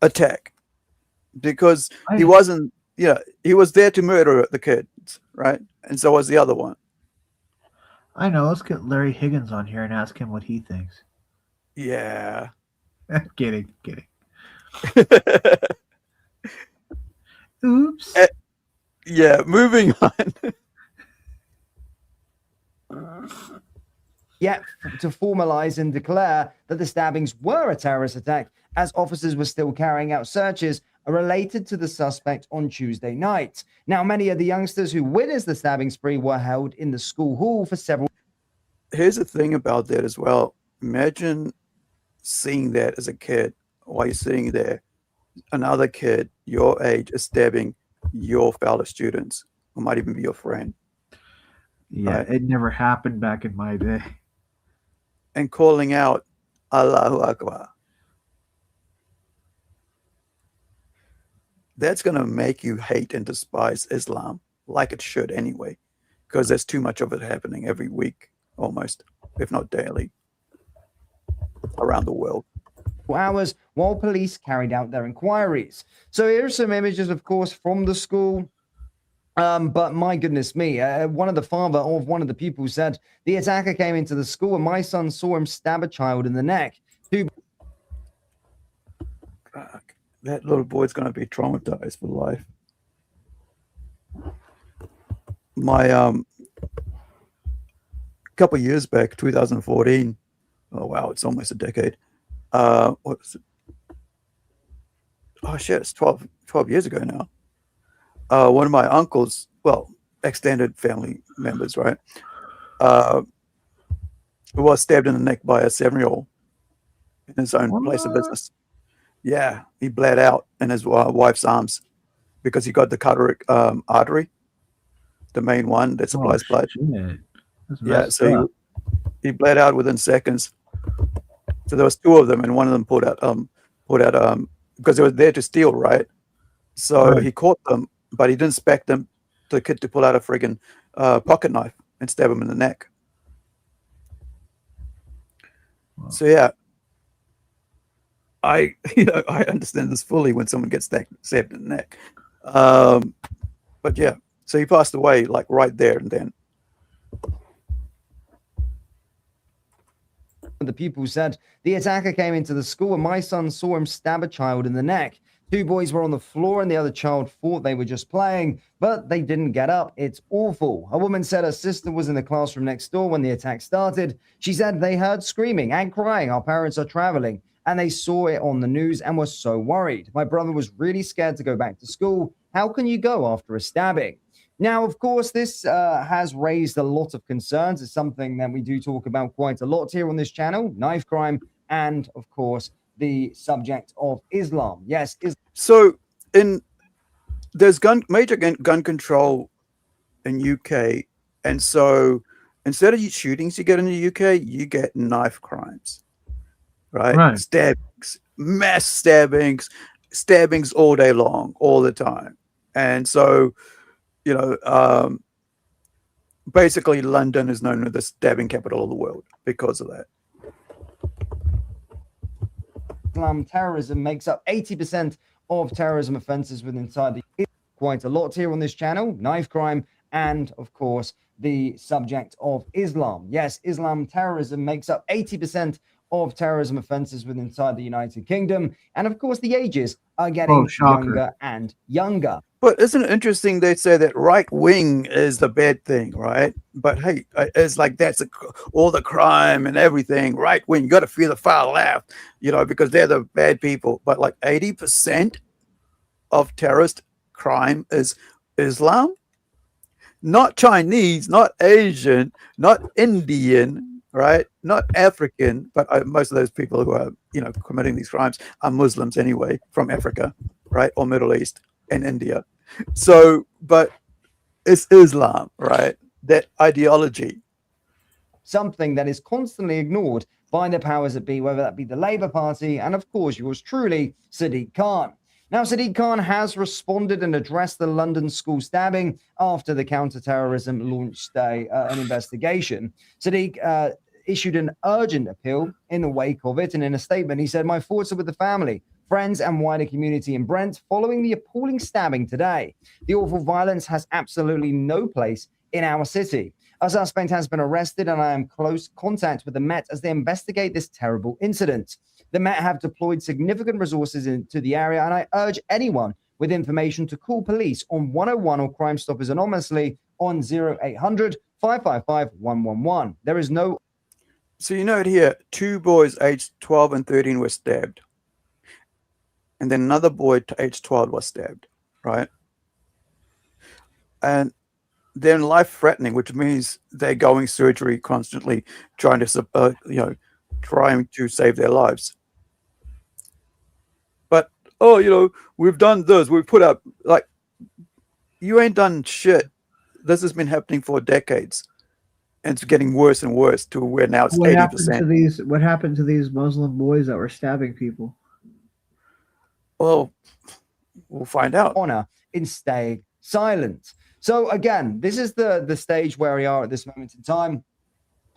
Attack, because he wasn't. Yeah, he was there to murder the kids, right? And so was the other one. I know. Let's get Larry Higgins on here and ask him what he thinks. Yeah. Kidding. Oops. Yeah, moving on. Yet to formalize and declare that the stabbings were a terrorist attack, as officers were still carrying out searches related to the suspect on Tuesday night. Now, many of the youngsters who witnessed the stabbing spree were held in the school hall for several. Here's the thing about that as well. Imagine seeing that as a kid while you're sitting there. Another kid your age is stabbing your fellow students, who might even be your friend. Yeah, right? It never happened back in my day. And calling out Allahu Akbar. That's going to make you hate and despise Islam, like it should anyway, because there's too much of it happening every week, almost, if not daily, around the world. hours while police carried out their inquiries. So here's some images, of course, from the school. But my goodness me, one of the father of one of the pupils said, the attacker came into the school and my son saw him stab a child in the neck. Fuck. That little boy's going to be traumatized for life. My couple years back, 2014. Oh wow, it's almost a decade. What was it? Oh shit, it's 12 years ago now. One of my uncles, well, extended family members, right, was stabbed in the neck by a 7-year-old in his own place of business. Yeah, he bled out in his wife's arms because he got the carotid artery, the main one that supplies blood. Yeah, so he bled out within seconds. So there was 2 of them, and one of them pulled out because they were there to steal, right? So he caught them, but he didn't expect the kid to pull out a friggin' pocket knife and stab him in the neck. Wow. So yeah, I understand this fully when someone gets stabbed in the neck. But yeah, so he passed away like right there and then. The pupil said, the attacker came into the school and my son saw him stab a child in the neck. 2 boys were on the floor and the other child thought they were just playing, but they didn't get up. It's awful. A woman said her sister was in the classroom next door when the attack started. She said they heard screaming and crying. Our parents are traveling and they saw it on the news and were so worried. My brother was really scared to go back to school. How can you go after a stabbing? Now, of course, this has raised a lot of concerns. It's something that we do talk about quite a lot here on this channel, knife crime, and, of course, the subject of Islam. Yes. So there's major gun control in UK. And so instead of shootings you get in the UK, you get knife crimes, right? Stabbings, mass stabbings all day long, all the time. And so, basically London is known as the stabbing capital of the world because of that. Islam terrorism makes up 80% of terrorism offenses within inside the quite a lot here on this channel, knife crime, and of course the subject of Islam. Yes, Islam terrorism makes up 80% of terrorism offenses within inside the United Kingdom, and of course the ages are getting younger and younger. But isn't it interesting they say that right wing is the bad thing, right? But hey, it's like that's all the crime and everything. Right wing, you got to fear the far left, because they're the bad people. But like 80% of terrorist crime is Islam, not Chinese, not Asian, not Indian, right? Not African, but most of those people who are, committing these crimes are Muslims anyway, from Africa, right? Or Middle East and India. So, but it's Islam, right? That ideology. Something that is constantly ignored by the powers that be, whether that be the Labour Party and, of course, yours truly, Sadiq Khan. Now, Sadiq Khan has responded and addressed the London school stabbing after the counter-terrorism launched an investigation. Sadiq issued an urgent appeal in the wake of it, and in a statement, he said, "My thoughts are with the family, friends, and wider community in Brent following the appalling stabbing today. The awful violence has absolutely no place in our city. A suspect has been arrested, and I am in close contact with the Met as they investigate this terrible incident. The Met have deployed significant resources into the area, and I urge anyone with information to call police on 101 or Crime Stoppers anonymously on 0800 555 111. There is no..." So you note here, 2 boys aged 12 and 13 were stabbed. And then another boy aged 12 was stabbed, right? And then life-threatening, which means they're going surgery constantly, trying to, trying to save their lives. But, we've done this, we've put up, you ain't done shit. This has been happening for decades. And it's getting worse and worse to where now it's 80%. What happened to these Muslim boys that were stabbing people? Well, we'll find out. Honor in staying silent. So again, this is the stage where we are at this moment in time.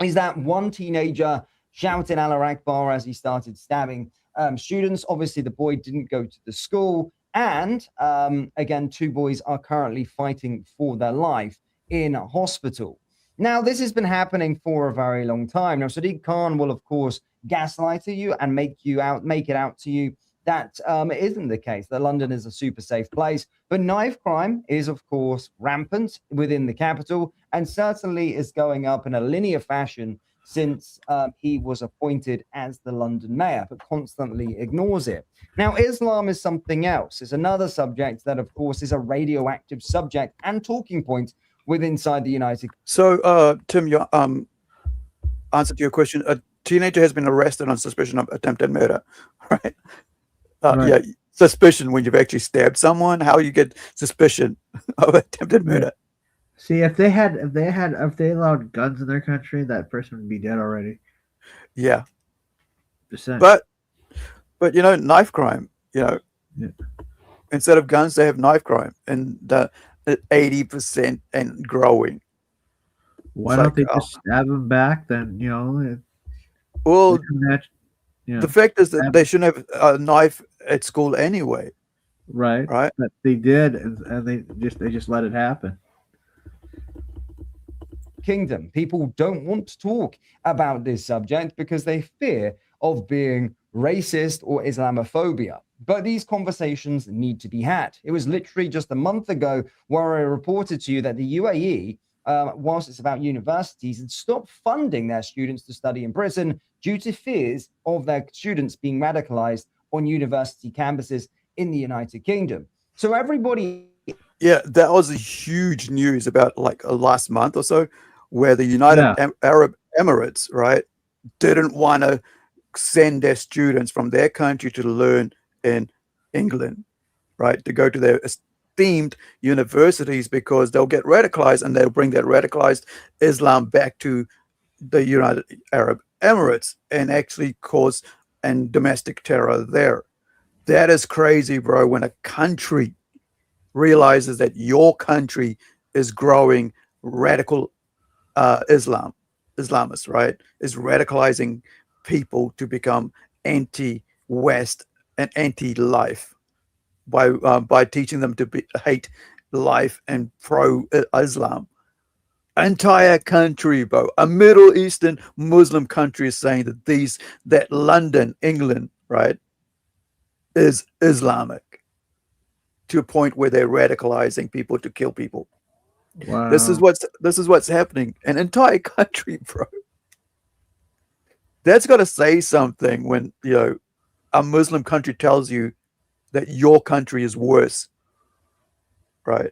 Is that one teenager shouting Allah Akbar as he started stabbing students. Obviously, the boy didn't go to the school. And again, 2 boys are currently fighting for their life in a hospital. Now, this has been happening for a very long time. Now, Sadiq Khan will, of course, gaslight you and make it out to you that it isn't the case, that London is a super safe place. But knife crime is, of course, rampant within the capital and certainly is going up in a linear fashion since he was appointed as the London mayor, but constantly ignores it. Now, Islam is something else. It's another subject that, of course, is a radioactive subject and talking point within inside the United. So, Tim, your answer to your question: a teenager has been arrested on suspicion of attempted murder, right? Right. Yeah, suspicion when you've actually stabbed someone. How you get suspicion of attempted murder? See, if they allowed guns in their country, that person would be dead already. Yeah, Percent. but you know, knife crime. You know, instead of guns, they have knife crime, and the 80% and growing. Why It's don't like, they just stab them back? Then well, you know, the fact is that they shouldn't have a knife at school anyway. right? Right. But they did, and they just let it happen. Kingdom. People don't want to talk about this subject because they fear of being racist or Islamophobia. But these conversations need to be had. It was literally just a month ago where I reported to you that the UAE, whilst it's about universities, had stopped funding their students to study in prison due to fears of their students being radicalized on university campuses in the United Kingdom. So everybody... Yeah, that was a huge news about like last month or so, where the United Arab Emirates, right, didn't want to send their students from their country to learn in England, right, to go to their esteemed universities because they'll get radicalized and they'll bring that radicalized Islam back to the United Arab Emirates and actually cause domestic terror there. That is crazy, bro, when a country realizes that your country is growing radical Islamists, right, is radicalizing people to become anti-West and anti-life by teaching them to hate life and pro-Islam. Entire country, bro, a Middle Eastern Muslim country is saying that London, England, right, is Islamic to a point where they're radicalizing people to kill people. Wow. This is what's happening. An entire country, bro. That's got to say something when, you know, a Muslim country tells you that your country is worse. Right.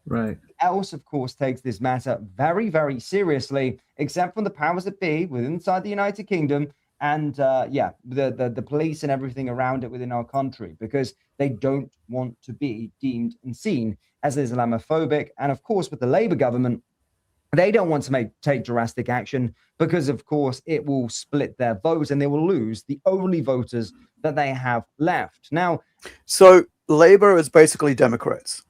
Right. Else, of course, takes this matter very, very seriously, except from the powers that be within inside the United Kingdom and the police and everything around it within our country, because they don't want to be deemed and seen as Islamophobic. And of course, with the Labour government, they don't want to take drastic action because, of course, it will split their votes and they will lose the only voters that they have left. Now, so Labour is basically Democrats.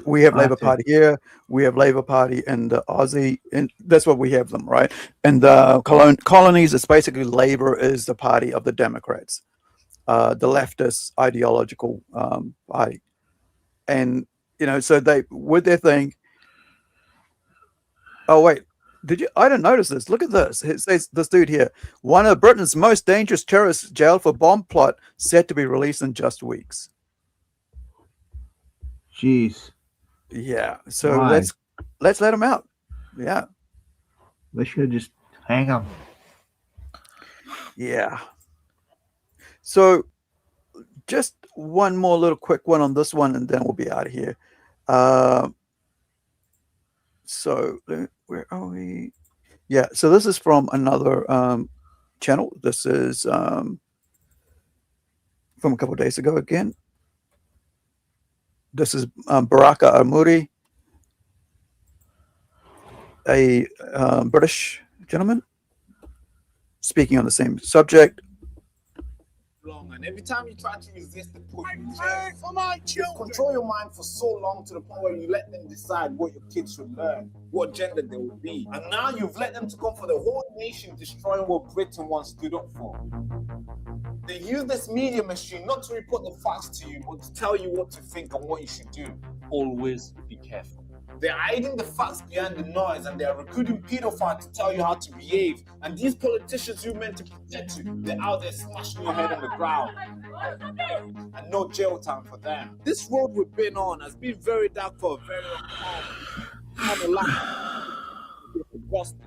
We have Labour Party here. We have Labour Party in the Aussie, and that's what we have them, right? And the colonies, it's basically Labour is the party of the Democrats, the leftist ideological party. And, you know, so they, with their thing, oh, wait, I didn't notice this. Look at this. It says this dude here, one of Britain's most dangerous terrorists jailed for bomb plot set to be released in just weeks. Jeez. Yeah, so Why? let's let him out. Yeah, they should just hang him. Yeah. So, just one more little quick one on this one, and then we'll be out of here. So where are we? Yeah. So this is from another channel. This is from a couple of days ago again. This is Baraka Amuri, a British gentleman, speaking on the same subject. lifelong, and every time you try to resist, they put you in jail. For my children. You control your mind for so long to the point where you let them decide what your kids should learn, what gender they will be. And now you've let them to come for the whole nation, destroying what Britain once stood up for. They use this media machine not to report the facts to you, but to tell you what to think and what you should do. Always be careful. They're hiding the facts behind the noise, and they're recruiting pedophiles to tell you how to behave. And these politicians you meant to protect you, they're out there smashing your head on the ground. And no jail time for them. This road we've been on has been very dark for a very long time. Have a lot.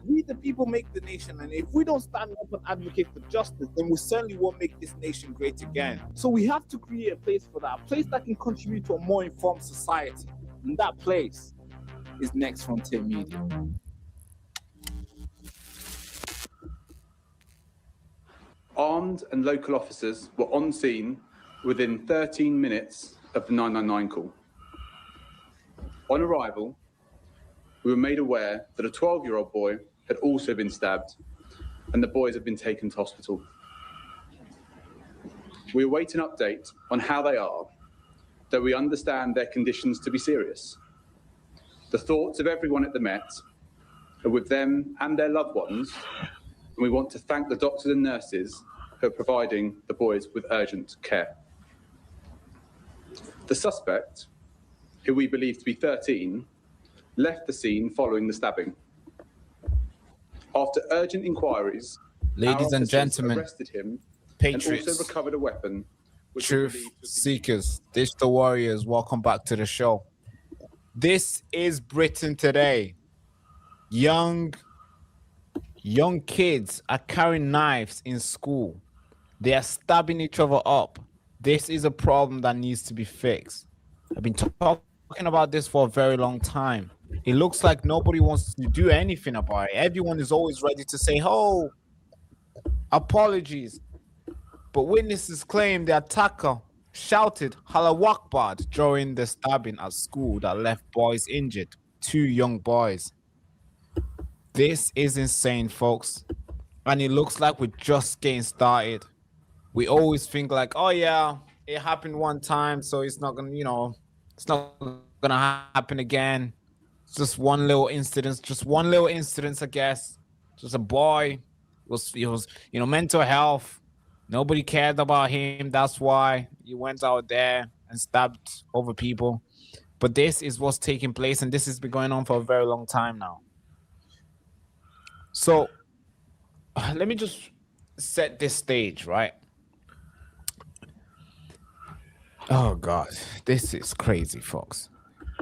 We the people make the nation, and if we don't stand up and advocate for justice, then we certainly won't make this nation great again. So we have to create a place for that, a place that can contribute to a more informed society. And that place is Next Frontier Media. Armed and local officers were on scene within 13 minutes of the 999 call. On arrival, we were made aware that a 12-year-old boy had also been stabbed, and the boys had been taken to hospital. We await an update on how they are, though we understand their conditions to be serious. The thoughts of everyone at the Met are with them and their loved ones, and we want to thank the doctors and nurses who are providing the boys with urgent care. The suspect, who we believe to be 13, left the scene following the stabbing. After urgent inquiries, ladies and gentlemen, arrested him patriots, and also recovered a weapon. Truth seekers, digital warriors, welcome back to the show. This is Britain today. Young kids are carrying knives in school. They are stabbing each other up. This is a problem that needs to be fixed. I've been talking about this for a very long time. It looks like nobody wants to do anything about it. Everyone is always ready to say, oh, apologies. But witnesses claim the attacker shouted Allahu Akbar during the stabbing at school that left boys injured, 2 young boys. This is insane, folks. And it looks like we're just getting started. We always think like, oh yeah, it happened one time, so it's not gonna, it's not gonna happen again. It's just one little incident, I guess. Just a boy. It was, mental health. Nobody cared about him. That's why he went out there and stabbed over people. But this is what's taking place, and this has been going on for a very long time now. So let me just set this stage, right? Oh, God. This is crazy, folks.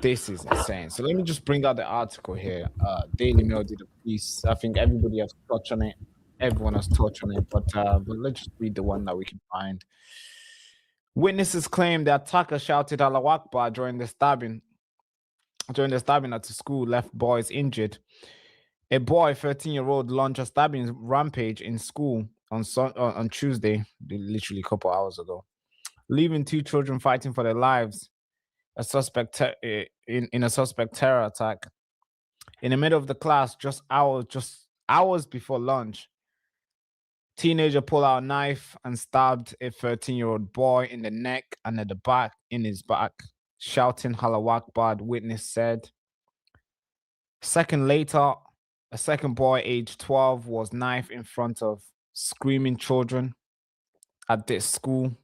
This is insane. So let me just bring out the article here. Daily Mail did a piece. I think everybody has touched on it. Everyone has touched on it, but let's just read the one that we can find. Witnesses claim the attacker shouted Allahu Akbar during the stabbing at the school, left boys injured. A boy, 13-year-old, launched a stabbing rampage in school on Tuesday, literally a couple hours ago, leaving 2 children fighting for their lives. A suspect in a suspect terror attack. In the middle of the class, just hours before lunch, teenager pulled out a knife and stabbed a 13-year-old boy in the neck and at the back, in his back, shouting Allahu Akbar, witness said. Second later, a second boy, aged 12, was knifed in front of screaming children at this school,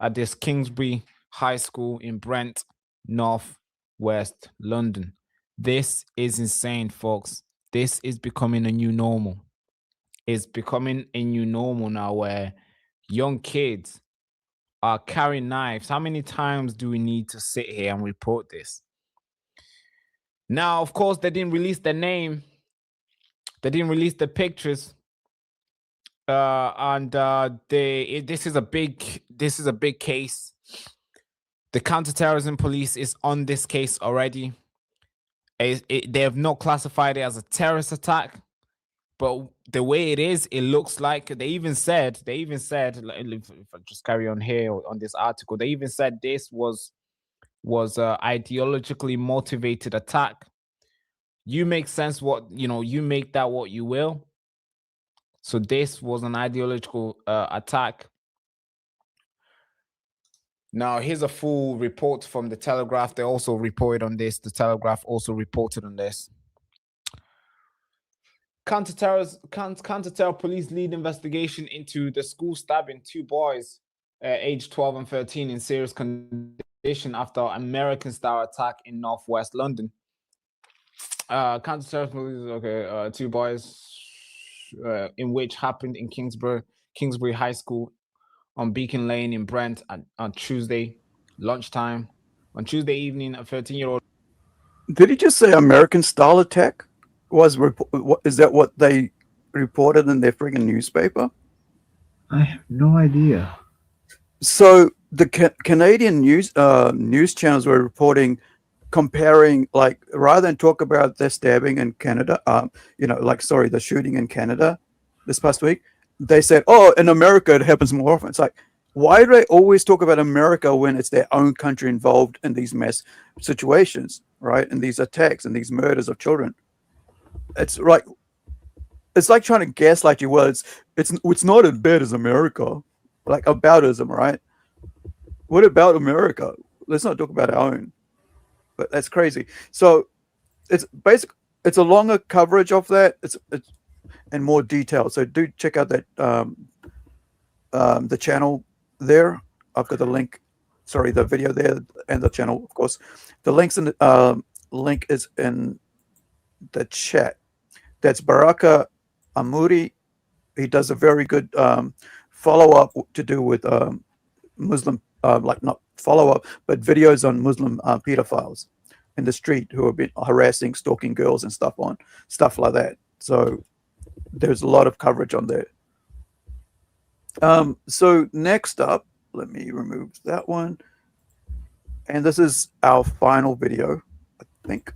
at this Kingsbury High School in Brent, North West London. This is insane, folks. This is becoming a new normal. It's becoming a new normal now where young kids are carrying knives. How many times do we need to sit here and report this? Now, of course, they didn't release their name. They didn't release the pictures. This is a big case. The counterterrorism police is on this case already. They have not classified it as a terrorist attack, but the way it is, it looks like they even said, if I just carry on here on this article, they even said this was a ideologically motivated attack. You make sense you make that what you will. So this was an ideological attack. Now, here's a full report from the Telegraph. They also reported on this. The Telegraph also reported on this. Counter-terror police lead investigation into the school stabbing 2 boys aged 12 and 13 in serious condition after American-style attack in northwest London. Counter-terror police, 2 boys in which happened in Kingsbury High School on Beacon Lane in Brent on Tuesday lunchtime. On Tuesday evening, a 13-year-old. Did he just say American style attack? Is that what they reported in their friggin' newspaper? I have no idea. So the Canadian news channels were reporting, comparing, like, rather than talk about the stabbing in Canada, the shooting in Canada this past week, they said, oh, in America it happens more often. It's like, why do they always talk about America when it's their own country involved in these mass situations, right? And these attacks and these murders of children. It's like trying to gaslight you. Well, it's not as bad as America, like aboutism, right? What about America? Let's not talk about our own. But that's crazy. So it's a longer coverage of that. It's and more detail. So do check out that the channel there. I've got the link. Sorry, the video there and the channel, of course. The links in the link is in the chat. That's Baraka Amuri. He does a very good follow-up to do with Muslim, not follow-up, but videos on Muslim pedophiles in the street who have been harassing, stalking girls and stuff like that. So there's a lot of coverage on there. So next up, let me remove that one. And this is our final video, I think.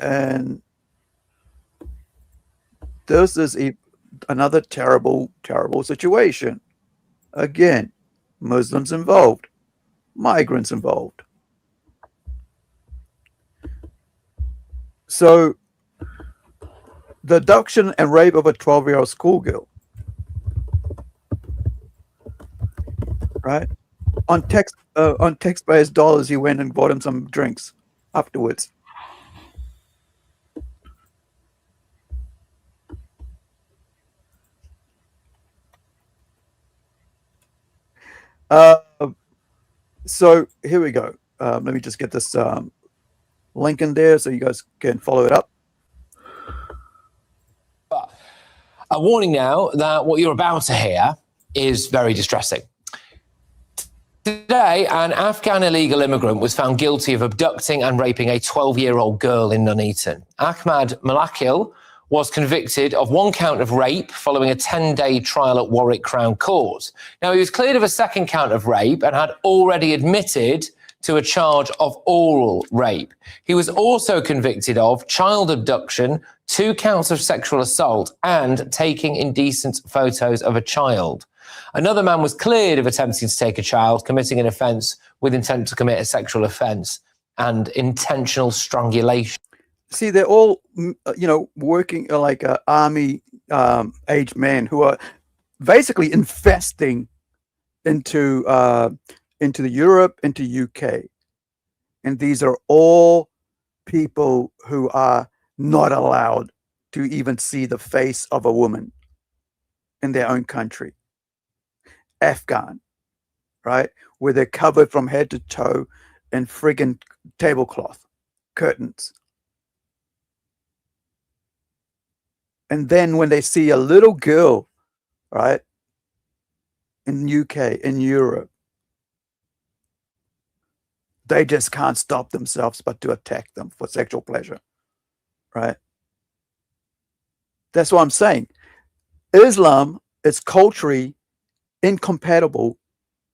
And this is another terrible, terrible situation. Again, Muslims involved, migrants involved. So, the abduction and rape of a 12-year-old schoolgirl, right? On taxpayers' dollars, he went and bought him some drinks afterwards. So here we go. Let me just get this link in there so you guys can follow it up. A warning now that what you're about to hear is very distressing. Today, an Afghan illegal immigrant was found guilty of abducting and raping a 12-year-old girl in Nuneaton. Ahmad Malakil was convicted of 1 count of rape following a 10-day trial at Warwick Crown Court. Now, he was cleared of a 2nd count of rape and had already admitted to a charge of oral rape. He was also convicted of child abduction, 2 counts of sexual assault, and taking indecent photos of a child. Another man was cleared of attempting to take a child, committing an offence with intent to commit a sexual offence, and intentional strangulation. See, they're all, working like army age men who are basically infesting into the Europe, into UK. And these are all people who are not allowed to even see the face of a woman in their own country. Afghan, right? Where they're covered from head to toe in friggin' tablecloth, curtains. And then when they see a little girl, right, in UK, in Europe, they just can't stop themselves but to attack them for sexual pleasure, right? That's what I'm saying. Islam is culturally incompatible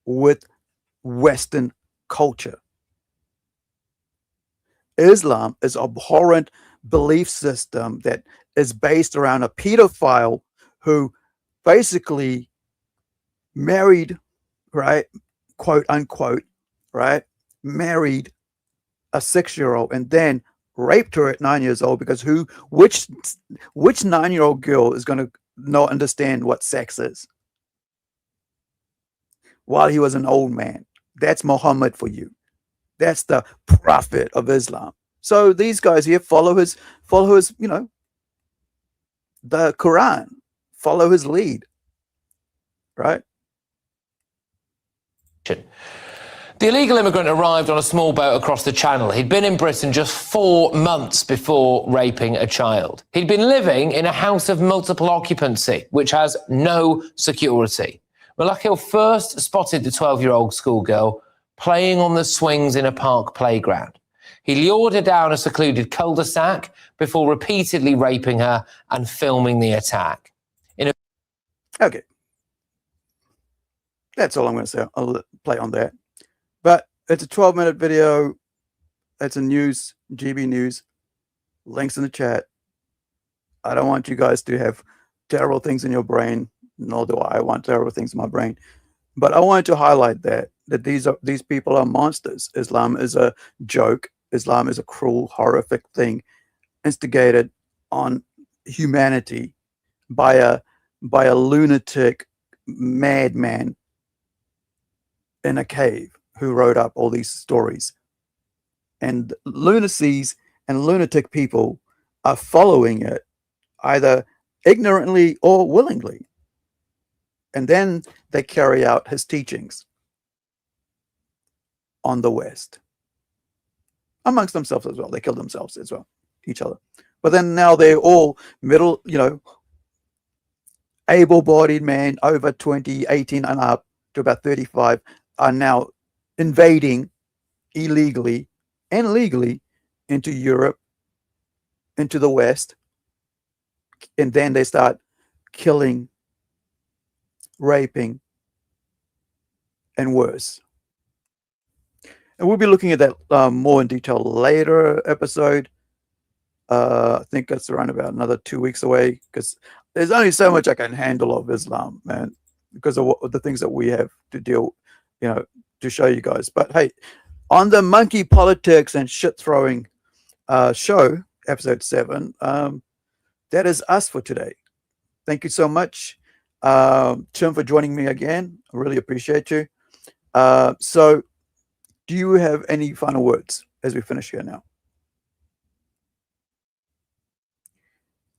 with Western culture. Islam is an abhorrent belief system that is based around a pedophile who basically married, right, quote unquote, right, married a 6-year-old and then raped her at 9 years old, because which 9-year-old girl is going to not understand what sex is? while he was an old man. That's Muhammad for you. That's the prophet of Islam. So these guys here follow his, you know, the Quran, follow his lead, right? The illegal immigrant arrived on a small boat across the channel. He'd been in Britain just 4 months before raping a child. He'd been living in a house of multiple occupancy, which has no security. Malakil first spotted the 12-year-old schoolgirl playing on the swings in a park playground. He lured her down a secluded cul-de-sac before repeatedly raping her and filming the attack. Okay. That's all I'm going to say. I'll play on that. But it's a 12-minute video. It's a news, GB News. Links in the chat. I don't want you guys to have terrible things in your brain, nor do I want terrible things in my brain. But I wanted to highlight that these people are monsters. Islam is a joke. Islam is a cruel, horrific thing instigated on humanity by a lunatic madman in a cave who wrote up all these stories. And lunacies and lunatic people are following it either ignorantly or willingly. And then they carry out his teachings on the West. Amongst themselves as well. They kill themselves as well, each other. But then now they're all middle, you know, able-bodied men over 20, 18 and up to about 35 are now invading illegally and legally into Europe, into the West. And then they start killing, raping, and worse. And we'll be looking at that more in detail later episode. I think it's around about another 2 weeks away, because there's only so much I can handle of Islam, man, because of the things that we have to deal, you know, to show you guys. But hey, on the monkey politics and shit throwing show, episode 7, that is us for today. Thank you so much, Tim, for joining me again. I really appreciate you. So do you have any final words as we finish here now?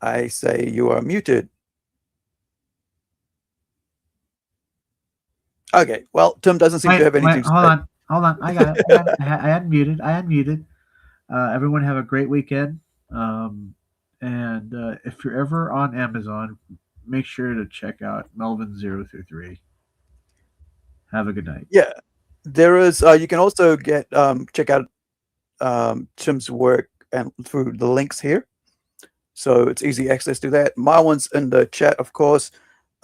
I say you are muted. Okay, well, Tim doesn't seem to have anything to say. Hold on. I got it. I unmuted. Everyone have a great weekend. And if you're ever on Amazon, make sure to check out Melvin 0 through 3. Have a good night. Yeah, there is. You can also get check out Tim's work and through the links here. So it's easy access to that. My one's in the chat, of course.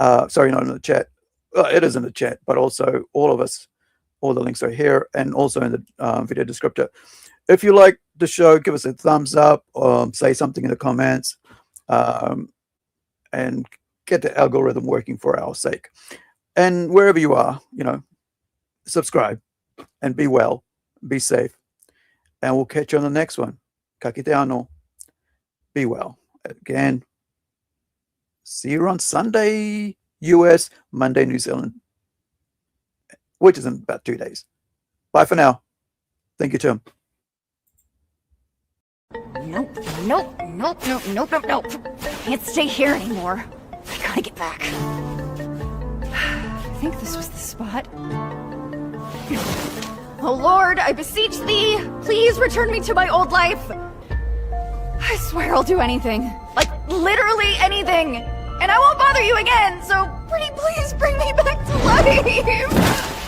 Sorry, not in the chat. It is in the chat, but also all the links are here and also in the video descriptor. If you like the show, give us a thumbs up or say something in the comments and get the algorithm working for our sake. And wherever you are, you know, subscribe and be well, be safe. And we'll catch you on the next one. Ka kite anō. Be well. Again, see you on Sunday, US, Monday, New Zealand, which is in about 2 days. Bye for now. Thank you, Tim. Nope. Can't stay here anymore. I gotta get back. I think this was the spot. Oh Lord, I beseech thee, please return me to my old life. I swear I'll do anything. Like, literally anything. And I won't bother you again, so pretty please bring me back to life.